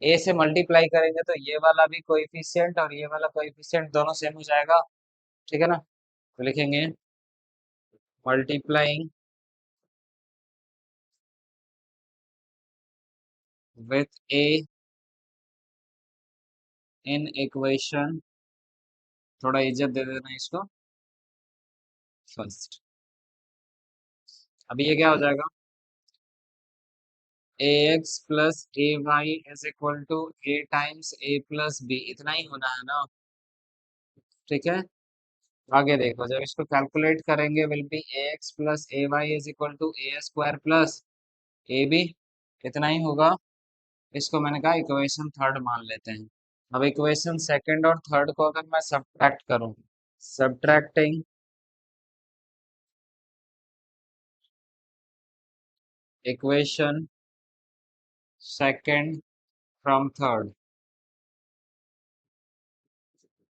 ए से मल्टीप्लाई करेंगे तो ये वाला भी कोएफिशिएंट और ये वाला कोएफिशिएंट दोनों सेम हो जाएगा। ठीक है ना। तो लिखेंगे multiplying with A in equation, थोड़ा इज्जत दे देना इसको, फर्स्ट। अभी ये क्या हो जाएगा? A x plus a y is equal to a times a plus b, इतना ही होना है ना। ठीक है। आगे देखो, जब इसको कैलकुलेट करेंगे will be a x plus a y is equal to a square plus a b, इतना ही होगा। इसको मैंने कहा इक्वेशन थर्ड मान लेते हैं। अब इक्वेशन सेकंड और थर्ड को अगर मैं सब्ट्रैक्ट करूं, subtracting equation second from third,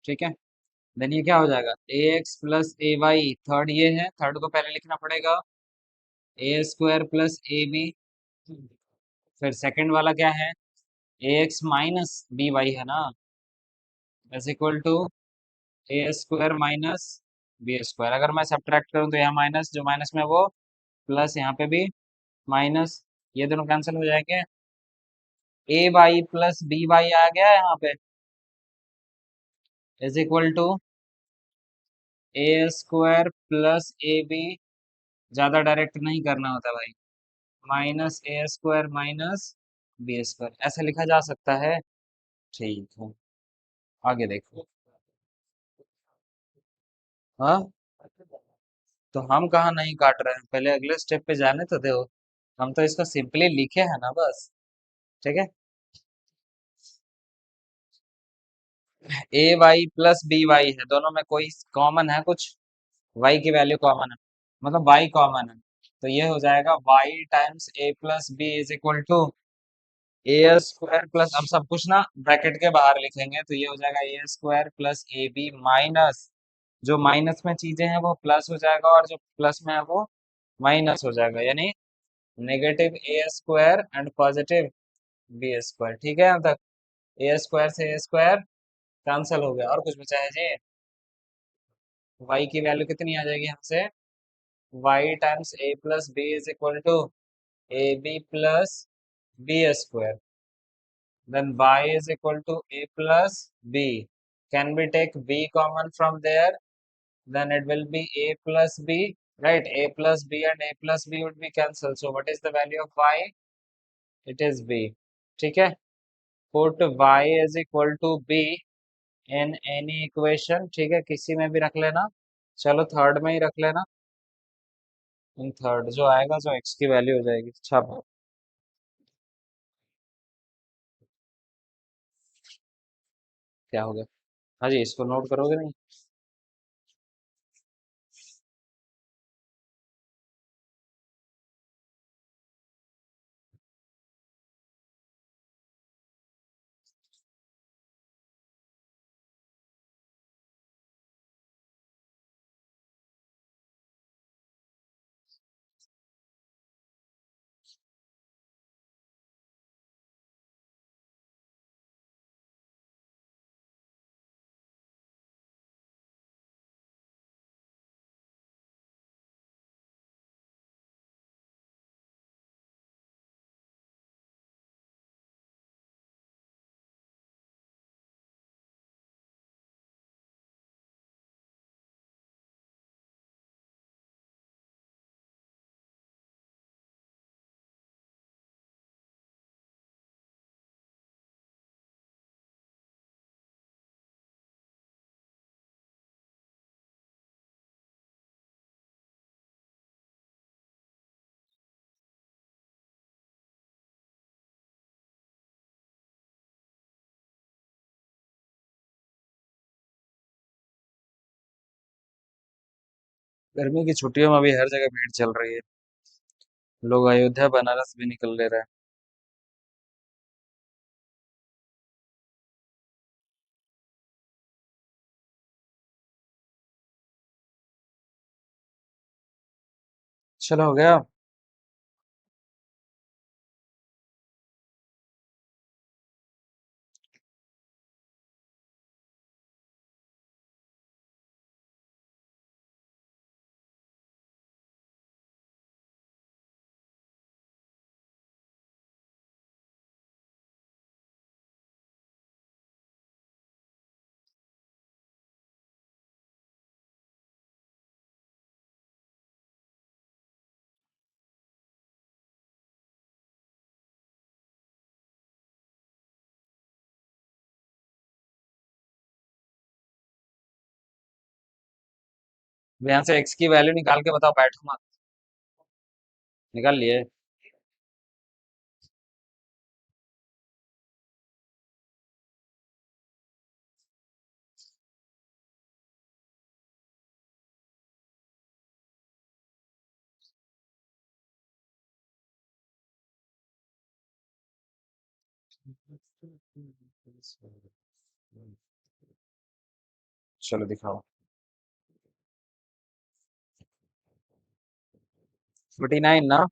ठीक है, देन ये क्या हो जाएगा? A x plus a y, third ये है, थर्ड को पहले लिखना पड़ेगा, a square plus a b. फिर सेकंड वाला क्या है? A x minus b y, है ना, is equal to a square minus b square. अगर मैं सब्ट्रैक्ट करूं तो यहाँ माइनस, जो माइनस में वो प्लस, यहाँ पे भी माइनस, ये दोनों कैंसिल हो जाएंगे। A y plus b y आ गया यहाँ पे, is equal to a square plus a b, ज्यादा डायरेक्ट नहीं करना होता भाई, minus a square minus b square, ऐसे लिखा जा सकता है। ठीक है। आगे देखो। हाँ, तो हम कहाँ नहीं काट रहे हैं, पहले अगले स्टेप पे जाने तो दो। हम तो इसको सिंपली लिखे हैं ना बस। ठीक है। ए वाई प्लस बी वाई है, दोनों में कोई कॉमन है कुछ? वाई की वैल्यू कॉमन है, मतलब वाई कॉमन है। तो ये हो जाएगा y times a plus b is equal to a square plus, अब सब कुछ ना ब्रैकेट के बाहर लिखेंगे, तो ये हो जाएगा a square plus a b minus, जो माइनस में चीजें हैं वो प्लस हो जाएगा और जो प्लस में है वो माइनस हो जाएगा, यानी negative a square and positive b square. ठीक है, यहाँ तक ए स्क्वायर से ए स्क्वायर कैंसिल हो गया, और कुछ बचा है जी? वाई की वैल्यू कितनी आ जाएगी हमसे? Y times a plus b is equal to a b plus b square, then y is equal to a plus b. Can we take b common from there? Then it will be a plus b, right? A plus b and a plus b would be cancelled. So what is the value of y? It is b. ठीक है? Put y is equal to b in any equation. ठीक है, किसी में भी रख लेना, चलो थर्ड में ही रख लेना। थर्ड जो आएगा जो एक्स की वैल्यू हो जाएगी छाप। क्या हो गया? हाँ जी, इसको नोट करोगे नहीं? गर्मी की छुट्टियों में अभी हर जगह भीड़ चल रही है। लोग अयोध्या बनारस भी निकल ले रहे हैं। चलो हो गया। अब यहाँ से एक्स की वैल्यू निकाल के बताओ, बैठो मत। निकाल लिए? चलो दिखाओ। 49 ना?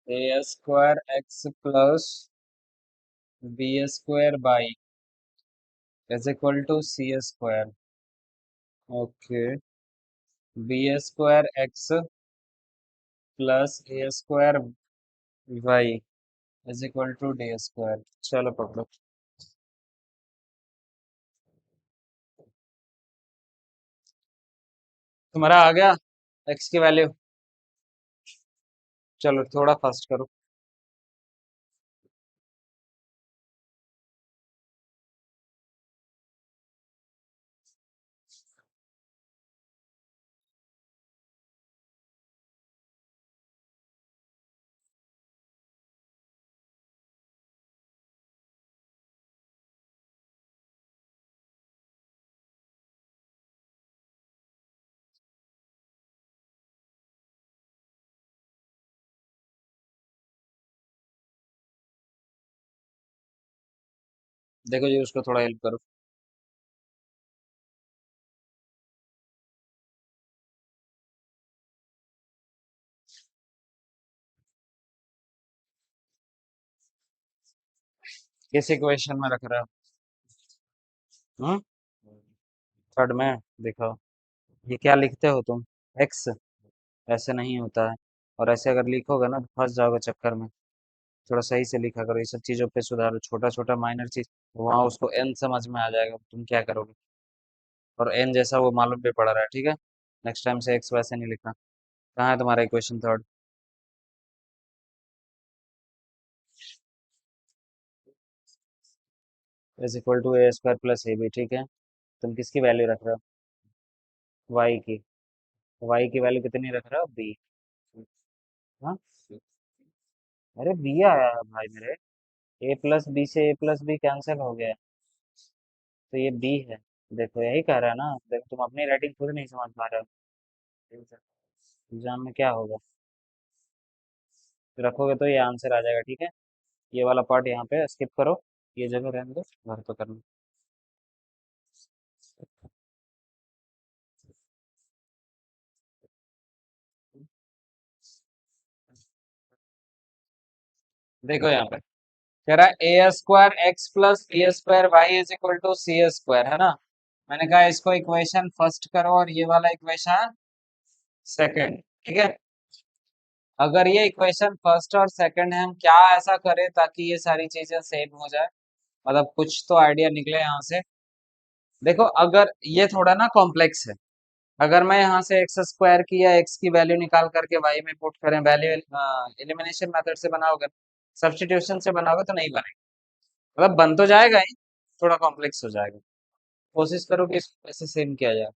A square x plus b square y is equal to c square. Okay. B square x plus a square y is equal to d square. चलो पकड़ो। तुम्हारा आ गया एक्स की वैल्यू? चलो थोड़ा फास्ट करो। देखो जी, उसको थोड़ा हेल्प करो। किस इक्वेशन में रख रहे हो? हम्म। थर्ड में दिखाओ। ये क्या लिखते हो तुम? एक्स? ऐसे नहीं होता है। और ऐसे अगर लिखोगे ना तो फंस जाओगे चक्कर में। थोड़ा सही से लिखा करो, ये सब चीजों पे सुधारो, छोटा छोटा माइनर चीज। वहां उसको एन समझ में आ जाएगा, तुम क्या करोगे? और एन जैसा वो मालूम भी पड़ रहा है, ठीक है? नेक्स्ट टाइम से एक्स वैसे नहीं लिखना। कहाँ है तुम्हारा equation third? Is equal to a square plus a b, ठीक है। तुम किसकी वैल्यू रख रहे हो? वाई की। वाई की वैल्यू कितनी रख रहे हो? बी। हाँ। अरे बी आया है भाई मेरे। ए प्लस बी से ए प्लस बी कैंसिल हो गया, तो ये बी है। देखो यही कह रहा है ना, देखो तुम अपनी राइटिंग खुद नहीं समझ पा रहे हो। एग्जाम में क्या होगा, रखोगे तो ये आंसर आ जाएगा, ठीक है। ये वाला पार्ट यहाँ पे स्किप करो, ये जगह रहने दो, घर तो करना। देखो यहाँ पे कह रहा है a square x plus b square y is equal to c square, है ना। मैंने कहा इसको इक्वेशन फर्स्ट करो और ये वाला इक्वेशन सेकंड, ठीक है। अगर ये इक्वेशन फर्स्ट और सेकंड है, हम क्या ऐसा करें ताकि ये सारी चीजें सेम हो जाए, मतलब कुछ तो आइडिया निकले यहाँ से। देखो अगर ये थोड़ा ना कॉम्प्लेक्स है, अगर मैं यहाँ से एक्स स्क्वायर की या एक्स की वैल्यू निकाल करके वाई में पुट करें, वैल्यू एलिमिनेशन मेथड से बनाओगे, सब्स्टिट्यूशन से बनाओगे तो नहीं बनेगा। मतलब बन तो जाएगा ही, थोड़ा कॉम्प्लेक्स हो जाएगा। कोशिश करो कि इसको कैसे सेम किया जाए।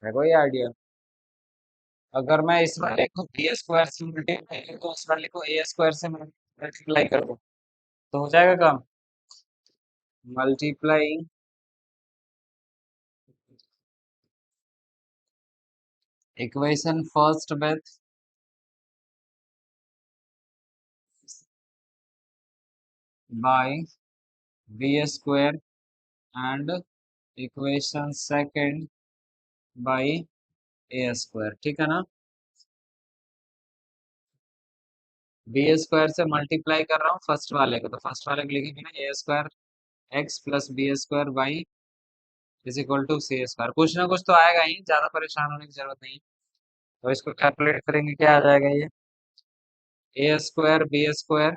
है कोई आइडिया? अगर मैं इस वाले को बी स्क्वायर से मल्टीप्लाई को इस वाले को ए स्क्वायर से मल्टीप्लाई कर दूं तो हो जाएगा काम। Multiply equation first with by b square and equation second by a square, ठीक है ना। बी स्क्वायर से मल्टीप्लाई कर रहा हूँ फर्स्ट वाले को, तो फर्स्ट वाले को लिखेंगे ना a square x plus b square y is equal to c square. कुछ ना कुछ तो आएगा ही, ज्यादा परेशान होने की जरूरत नहीं। तो इसको कैलकुलेट करेंगे, क्या आ जाएगा ये? A square b square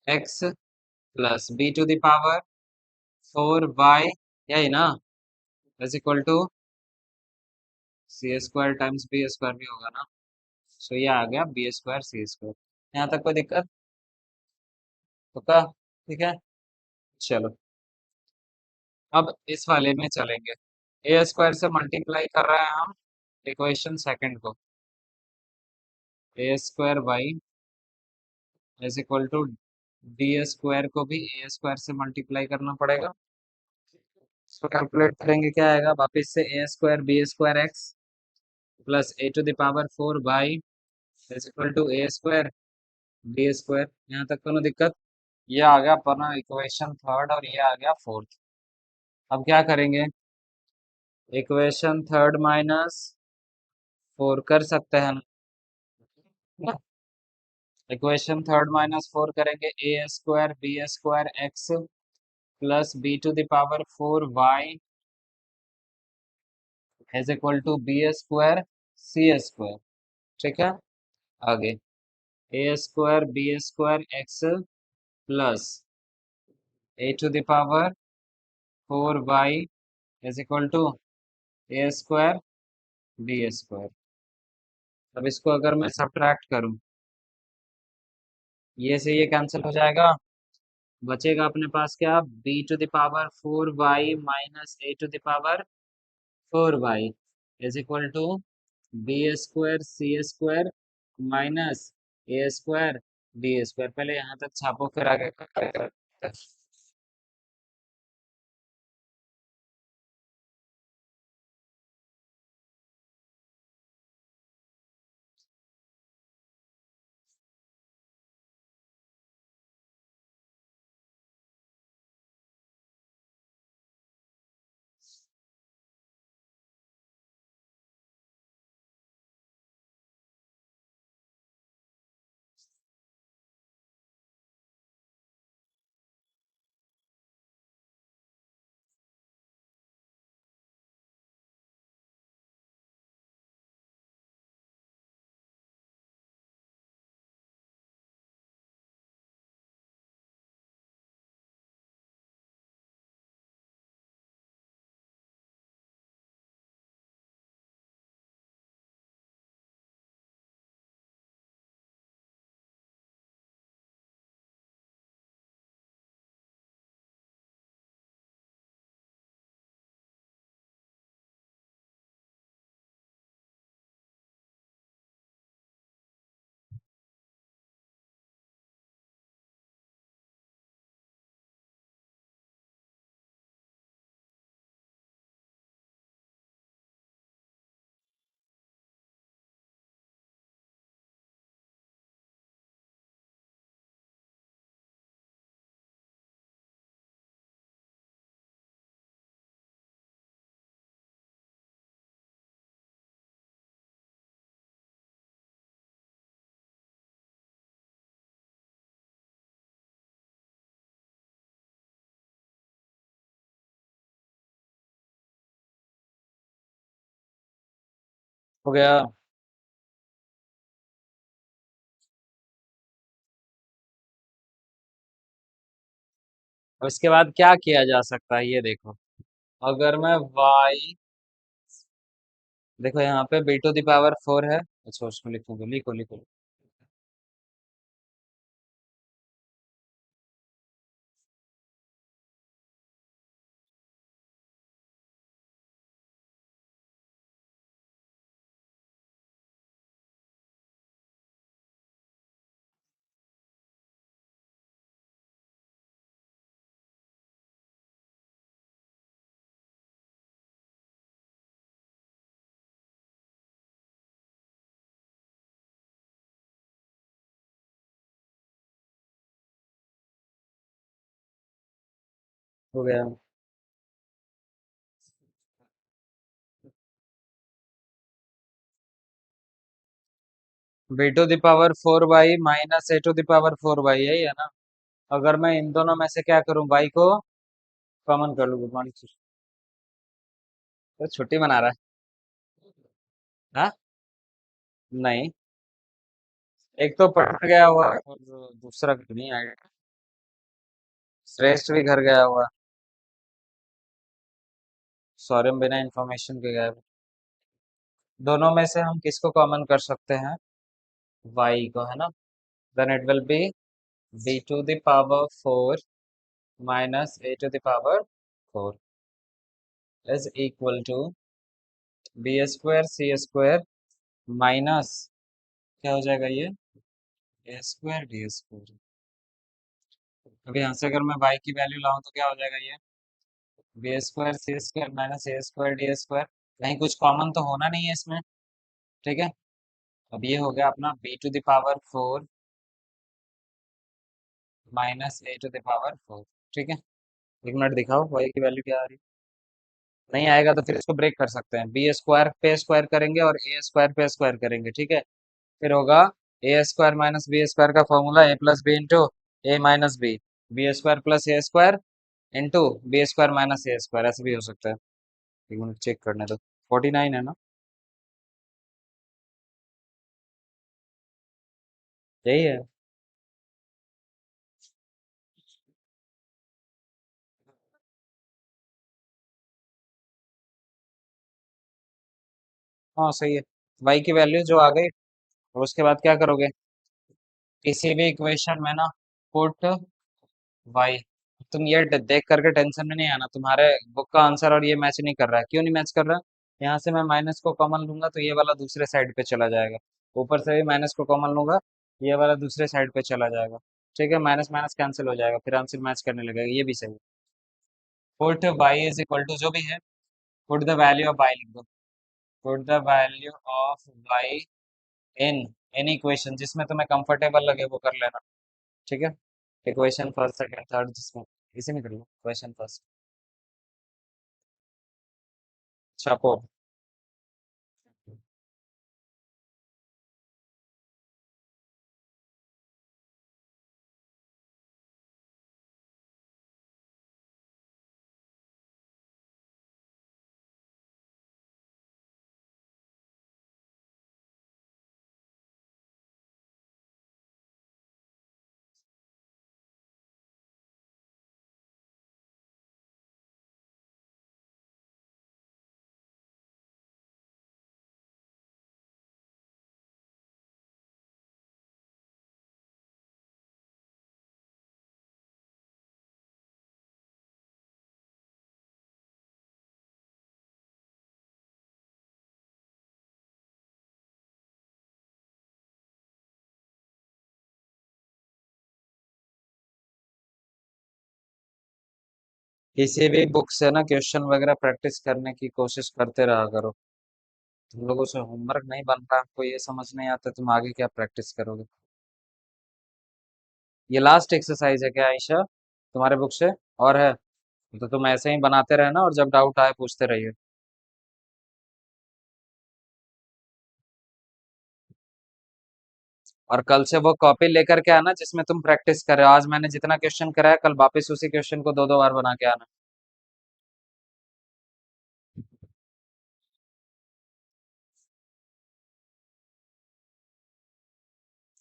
x plus b to the power four y, यही ना, is equal to c square times b square भी होगा ना। सो ये आ गया बी स्क्वायर सी स्क्वायर। यहाँ तक कोई दिक्कत? पक्का? ठीक है, चलो अब इस वाले में चलेंगे। ए स्क्वायर से मल्टीप्लाई कर रहे हैं हम इक्वेशन सेकंड को, a square y is equal to d square को भी ए स्क्वायर से मल्टीप्लाई करना पड़ेगा। इसको कैलकुलेट करेंगे, क्या आएगा वापिस से a square b square x plus a to the power four y is equal to a square b square. यहाँ तक कोनो दिक्कत? ये आ गया अपना इक्वेशन थर्ड और ये आ गया फोर्थ। अब क्या करेंगे, इक्वेशन थर्ड माइनस फोर कर सकते हैं ना। इक्वेशन थर्ड माइनस फोर करेंगे, a square b square x plus b to the power four y is equal to b square c square, ठीक है। आगे a square b square x plus a to the power four y is equal to a square b square. अब इसको अगर मैं सब्ट्रैक्ट करूं, ये से ये कैंसिल हो जाएगा, बचेगा अपने पास क्या, b to the power four y minus a to the power four y is equal to b square c square minus a square d square. पहले यहाँ तक छापो फिर आगे हो गया। अब इसके बाद क्या किया जा सकता है ये देखो। अगर मैं y, देखो यहाँ पे b⁴ है। अच्छा उसको लिखोगे, लिखो लिखो। हो गया। b⁴ माइनस a⁴ यही है ना। अगर मैं इन दोनों में से क्या करूं, y को कॉमन कर लूँ। Good morning. तो छुट्टी मना रहा है। हाँ। नहीं, एक तो पढ़ गया हुआ है और दूसरा नहीं आएगा। श्रेष्ठ भी घर गया हुआ है। सौरभ बिना इंफॉर्मेशन के गया हुआ। दोनों में से हम किसको कॉमन कर सकते हैं? y को, है ना। Then it will be b⁴ minus a⁴ is equal to b² c² minus, क्या हो जाएगा ये, a² d²। अब यहाँ से अगर मैं y की वैल्यू लाऊं तो क्या हो जाएगा ये, b² c² minus a² d²। कहीं कुछ कॉमन तो होना नहीं है इसमें। ठीक है। अब ये हो गया अपना b⁴ माइनस a⁴। ठीक है। एक मिनट दिखाओ y की वैल्यू क्या आ रही है। नहीं आएगा तो फिर इसको ब्रेक कर सकते हैं, b² पे स्क्वायर करेंगे और a² पे स्क्वायर करेंगे। ठीक है। फिर होगा a² माइनस b² का formula a+b into a-b, b² plus a² into b² minus a²। ऐसे भी हो सकता है। एक मिनट चेक करने दो। 49 है ना। यही है। हाँ सही है। y की वैल्यू जो आ गई, और उसके बाद क्या करोगे, किसी भी इक्वेशन में ना पुट y। तुम ये देख करके टेंशन में नहीं आना, तुम्हारे बुक का आंसर और ये मैच नहीं कर रहा है। क्यों नहीं मैच कर रहा? यहाँ से मैं माइनस को कॉमन लूंगा तो ये वाला दूसरे साइड पे चला जाएगा। ऊपर से भी माइनस को कॉमन लूंगा, ये वाला दूसरे साइड पे चला जाएगा। ठीक है, माइनस माइनस कैंसिल हो जाएगा, फिर आंसर मैच करने लगेगा। ये भी सही है। Put y is equal to जो भी है, put the value of y लिख दो। Put the value of y in any equation जिसमें तुम्हें कंफर्टेबल लगे वो कर लेना। ठीक है। इक्वेशन फर्स्ट सेकंड थर्ड जिसमें, इसी में कर लो इक्वेशन फर्स्ट। छापो। किसी भी बुक से ना क्वेश्चन वगैरह प्रैक्टिस करने की कोशिश करते रहा करो। तुम लोगों से होमवर्क नहीं बन रहा, आपको ये समझ नहीं आता, तुम आगे क्या प्रैक्टिस करोगे। ये लास्ट एक्सरसाइज है क्या आयशा, तुम्हारे बुक से? और है तो तुम ऐसे ही बनाते रहना और जब डाउट आए पूछते रहिए। और कल से वो कॉपी लेकर के आना जिसमें तुम प्रैक्टिस कर रहे हो। आज मैंने जितना क्वेश्चन कराया कल वापस उसी क्वेश्चन को दो दो बार बना के आना।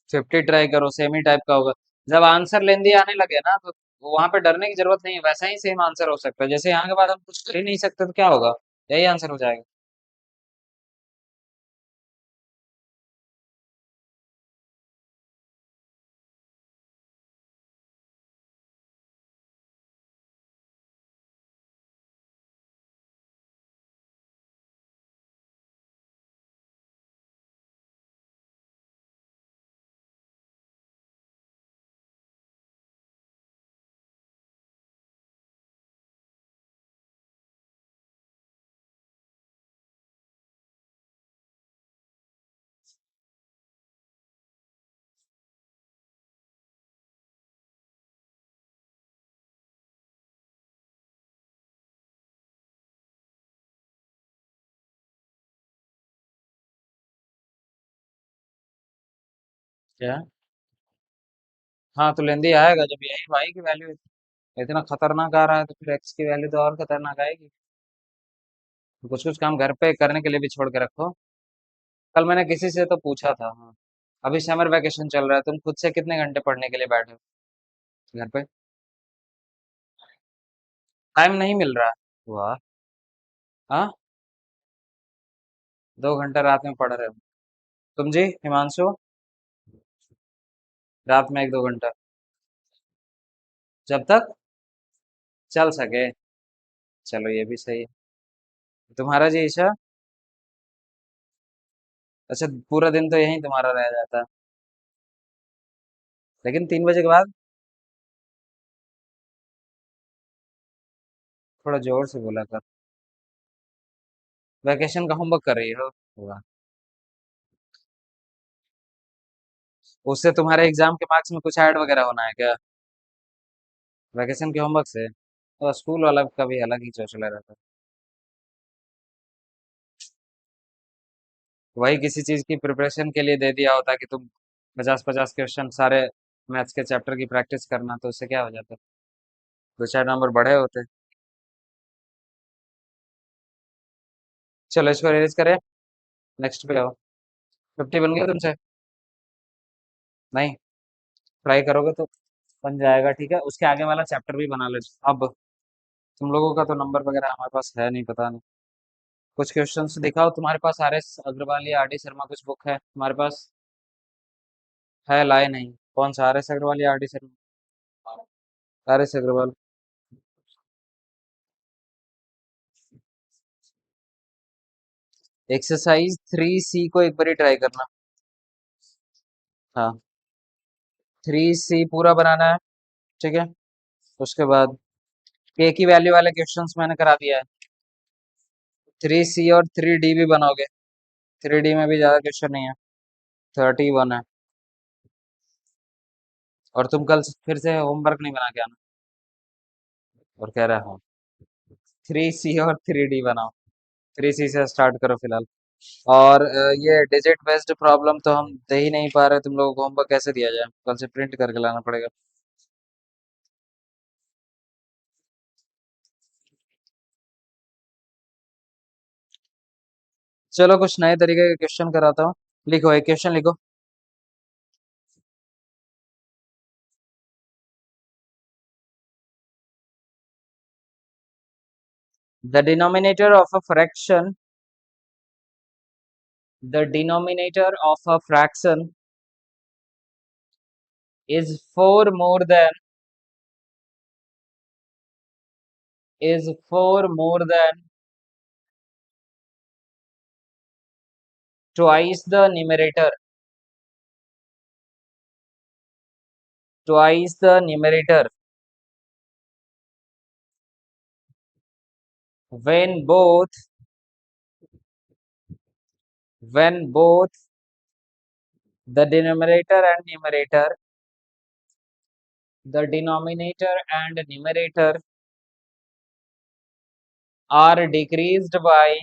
50 ट्राई करो, सेम ही टाइप का होगा। जब आंसर लेंदी आने लगे ना तो वहां पे डरने की जरूरत नहीं है, वैसा ही सेम आंसर हो सकता है। जैसे यहाँ के बाद हम कुछ कर ही नहीं सकते तो क्या होगा, यही आंसर हो जाएगा। क्या? हाँ तो लेंदी आएगा जब यही वाई की वैल्यू इतना खतरनाक आ रहा है तो फिर एक्स की वैल्यू तो और खतरनाक आएगी। तो कुछ कुछ काम घर पे करने के लिए भी छोड़ के रखो। कल मैंने किसी से तो पूछा था, हाँ। अभी समर वैकेशन चल रहा है, तुम खुद से कितने घंटे पढ़ने के लिए बैठे हो घर पे? टाइम नहीं मिल रहा है? वाह। हाँ, 2 घंटा रात में पढ़ रहे हो? तुम जी हिमांशु? रात में 1-2 घंटा? जब तक चल सके। चलो ये भी सही है। तुम्हारा जी ईशा? अच्छा, पूरा दिन तो यही तुम्हारा रह जाता है। लेकिन 3 बजे के बाद? थोड़ा जोर से बोला कर। वैकेशन का होमवर्क कर रही हो? वाह। उससे तुम्हारे एग्जाम के मार्क्स में कुछ ऐड वगैरह होना है क्या? वैकेशन के होमवर्क से? तो स्कूल वाला का भी अलग ही चौचला रहता है। वही किसी चीज की प्रिपरेशन के लिए दे दिया होता कि तुम 50-50 क्वेश्चन सारे मैथ्स के चैप्टर की प्रैक्टिस करना, तो उससे क्या हो जाता? 2-4 नंबर बढ़े होते। चलो इसको रिलीज करें, नेक्स्ट पे आओ। 50 बन गया तुमसे? नहीं, ट्राई करोगे तो बन जाएगा, ठीक है। उसके आगे वाला चैप्टर भी बना ले। अब तुम लोगों का तो नंबर वगैरह हमारे पास है नहीं, पता नहीं। कुछ क्वेश्चंस दिखाओ, तुम्हारे पास आर एस अग्रवाल या आर डी शर्मा कुछ बुक है तुम्हारे पास? है, लाए नहीं? कौन सा, आर एस अग्रवाल या R D Sharma? R S Agrawal. Exercise 3C को एक बार ट्राई करना। हाँ, 3C पूरा बनाना है, ठीक है। उसके बाद के की वैल्यू वाले क्वेश्चंस मैंने करा दिया है। 3C और 3D भी बनाओगे। 3D में भी ज्यादा क्वेश्चन नहीं है, 31 है। और तुम कल फिर से होमवर्क नहीं बना के आना। और कह रहा हूँ 3C और 3D बनाओ। 3C से स्टार्ट करो फिलहाल। और ये डिजिट बेस्ड प्रॉब्लम तो हम दे ही नहीं पा रहे, तुम लोगों को होमवर्क कैसे दिया जाए? कल से प्रिंट करके लाना पड़ेगा। चलो कुछ नए तरीके के क्वेश्चन कराता हूँ। लिखो, एक क्वेश्चन लिखो। The denominator of a fraction, the denominator of a fraction is 4 more than is 4 more than twice the numerator, twice the numerator when both when both the denominator and numerator are decreased by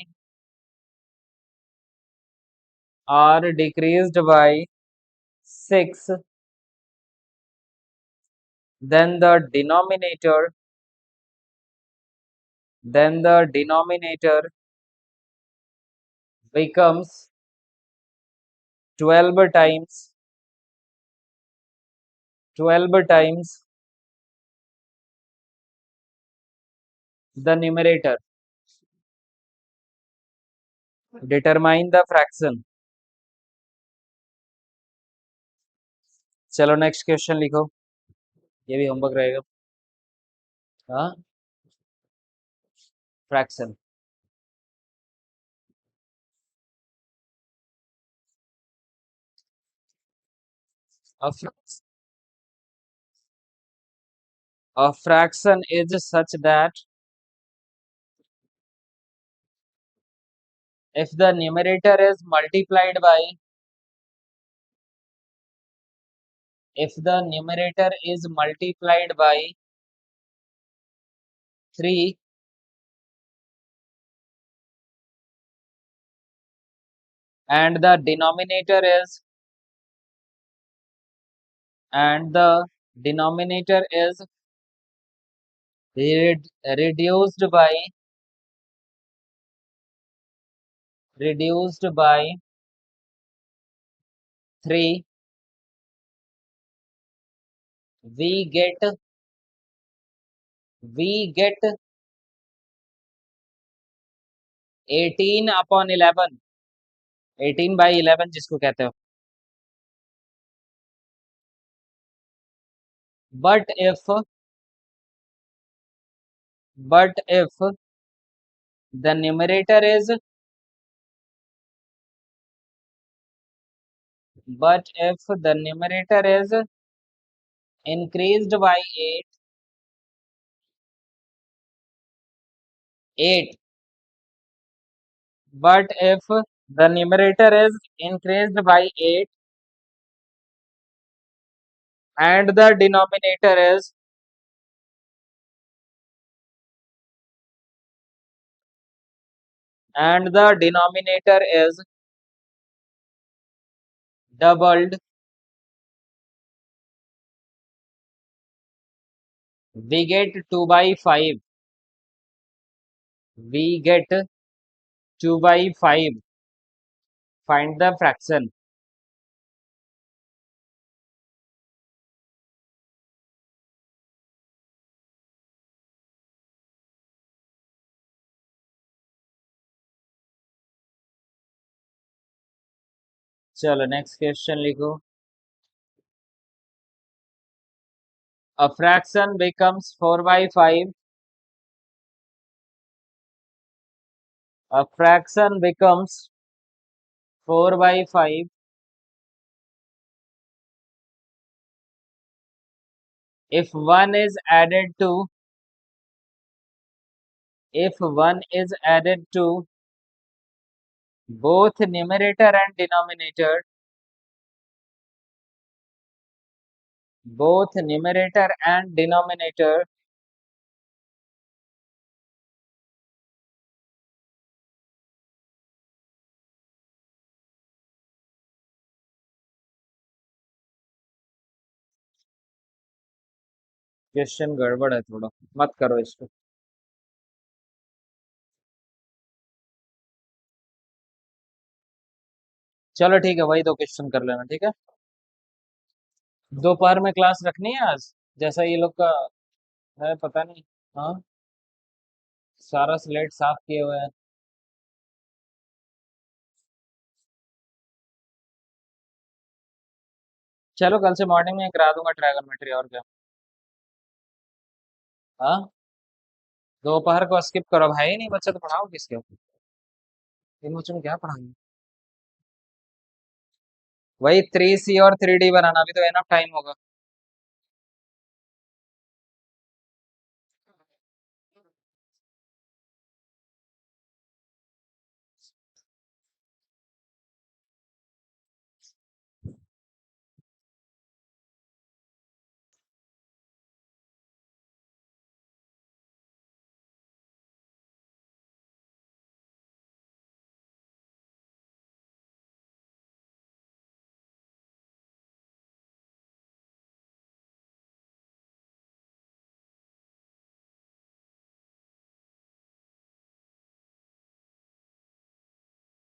6, then the denominator becomes 12 times 12 times the numerator. Determine the fraction. चलो नेक्स्ट क्वेश्चन लिखो, ये भी होमवर्क रहेगा। हाँ, fraction. A fraction is such that if the numerator is multiplied by, if the numerator is multiplied by 3 and the denominator is reduced by 3, we get 18 upon 11, 18 by 11 जिसको कहते हो। but if the numerator is increased by 8, but if the numerator is increased by 8 and the denominator is doubled, we get 2 by 5, we get 2 by 5, find the fraction। चलो नेक्स्ट क्वेश्चन लिखो। A fraction becomes 4 by 5, a fraction becomes 4 by 5 if 1 is added to both numerator and denominator, question गड़बड़ है थोड़ा, मत करो इसको। चलो ठीक है, वही 2 क्वेश्चन कर लेना, ठीक है। दोपहर में क्लास रखनी है आज, जैसा ये लोग का है पता नहीं। हाँ, सारा स्लेट साफ किए हुए हैं। चलो कल से मॉर्निंग में करा दूंगा ट्रायगोनोमेट्री, और क्या। हाँ, दोपहर को स्किप करो भाई, नहीं बच्चा तो पढ़ाओ किसके, इन बच्चों को क्या पढ़ाएंगे। वही 3C और 3D बनाना, भी तो एनफ टाइम होगा।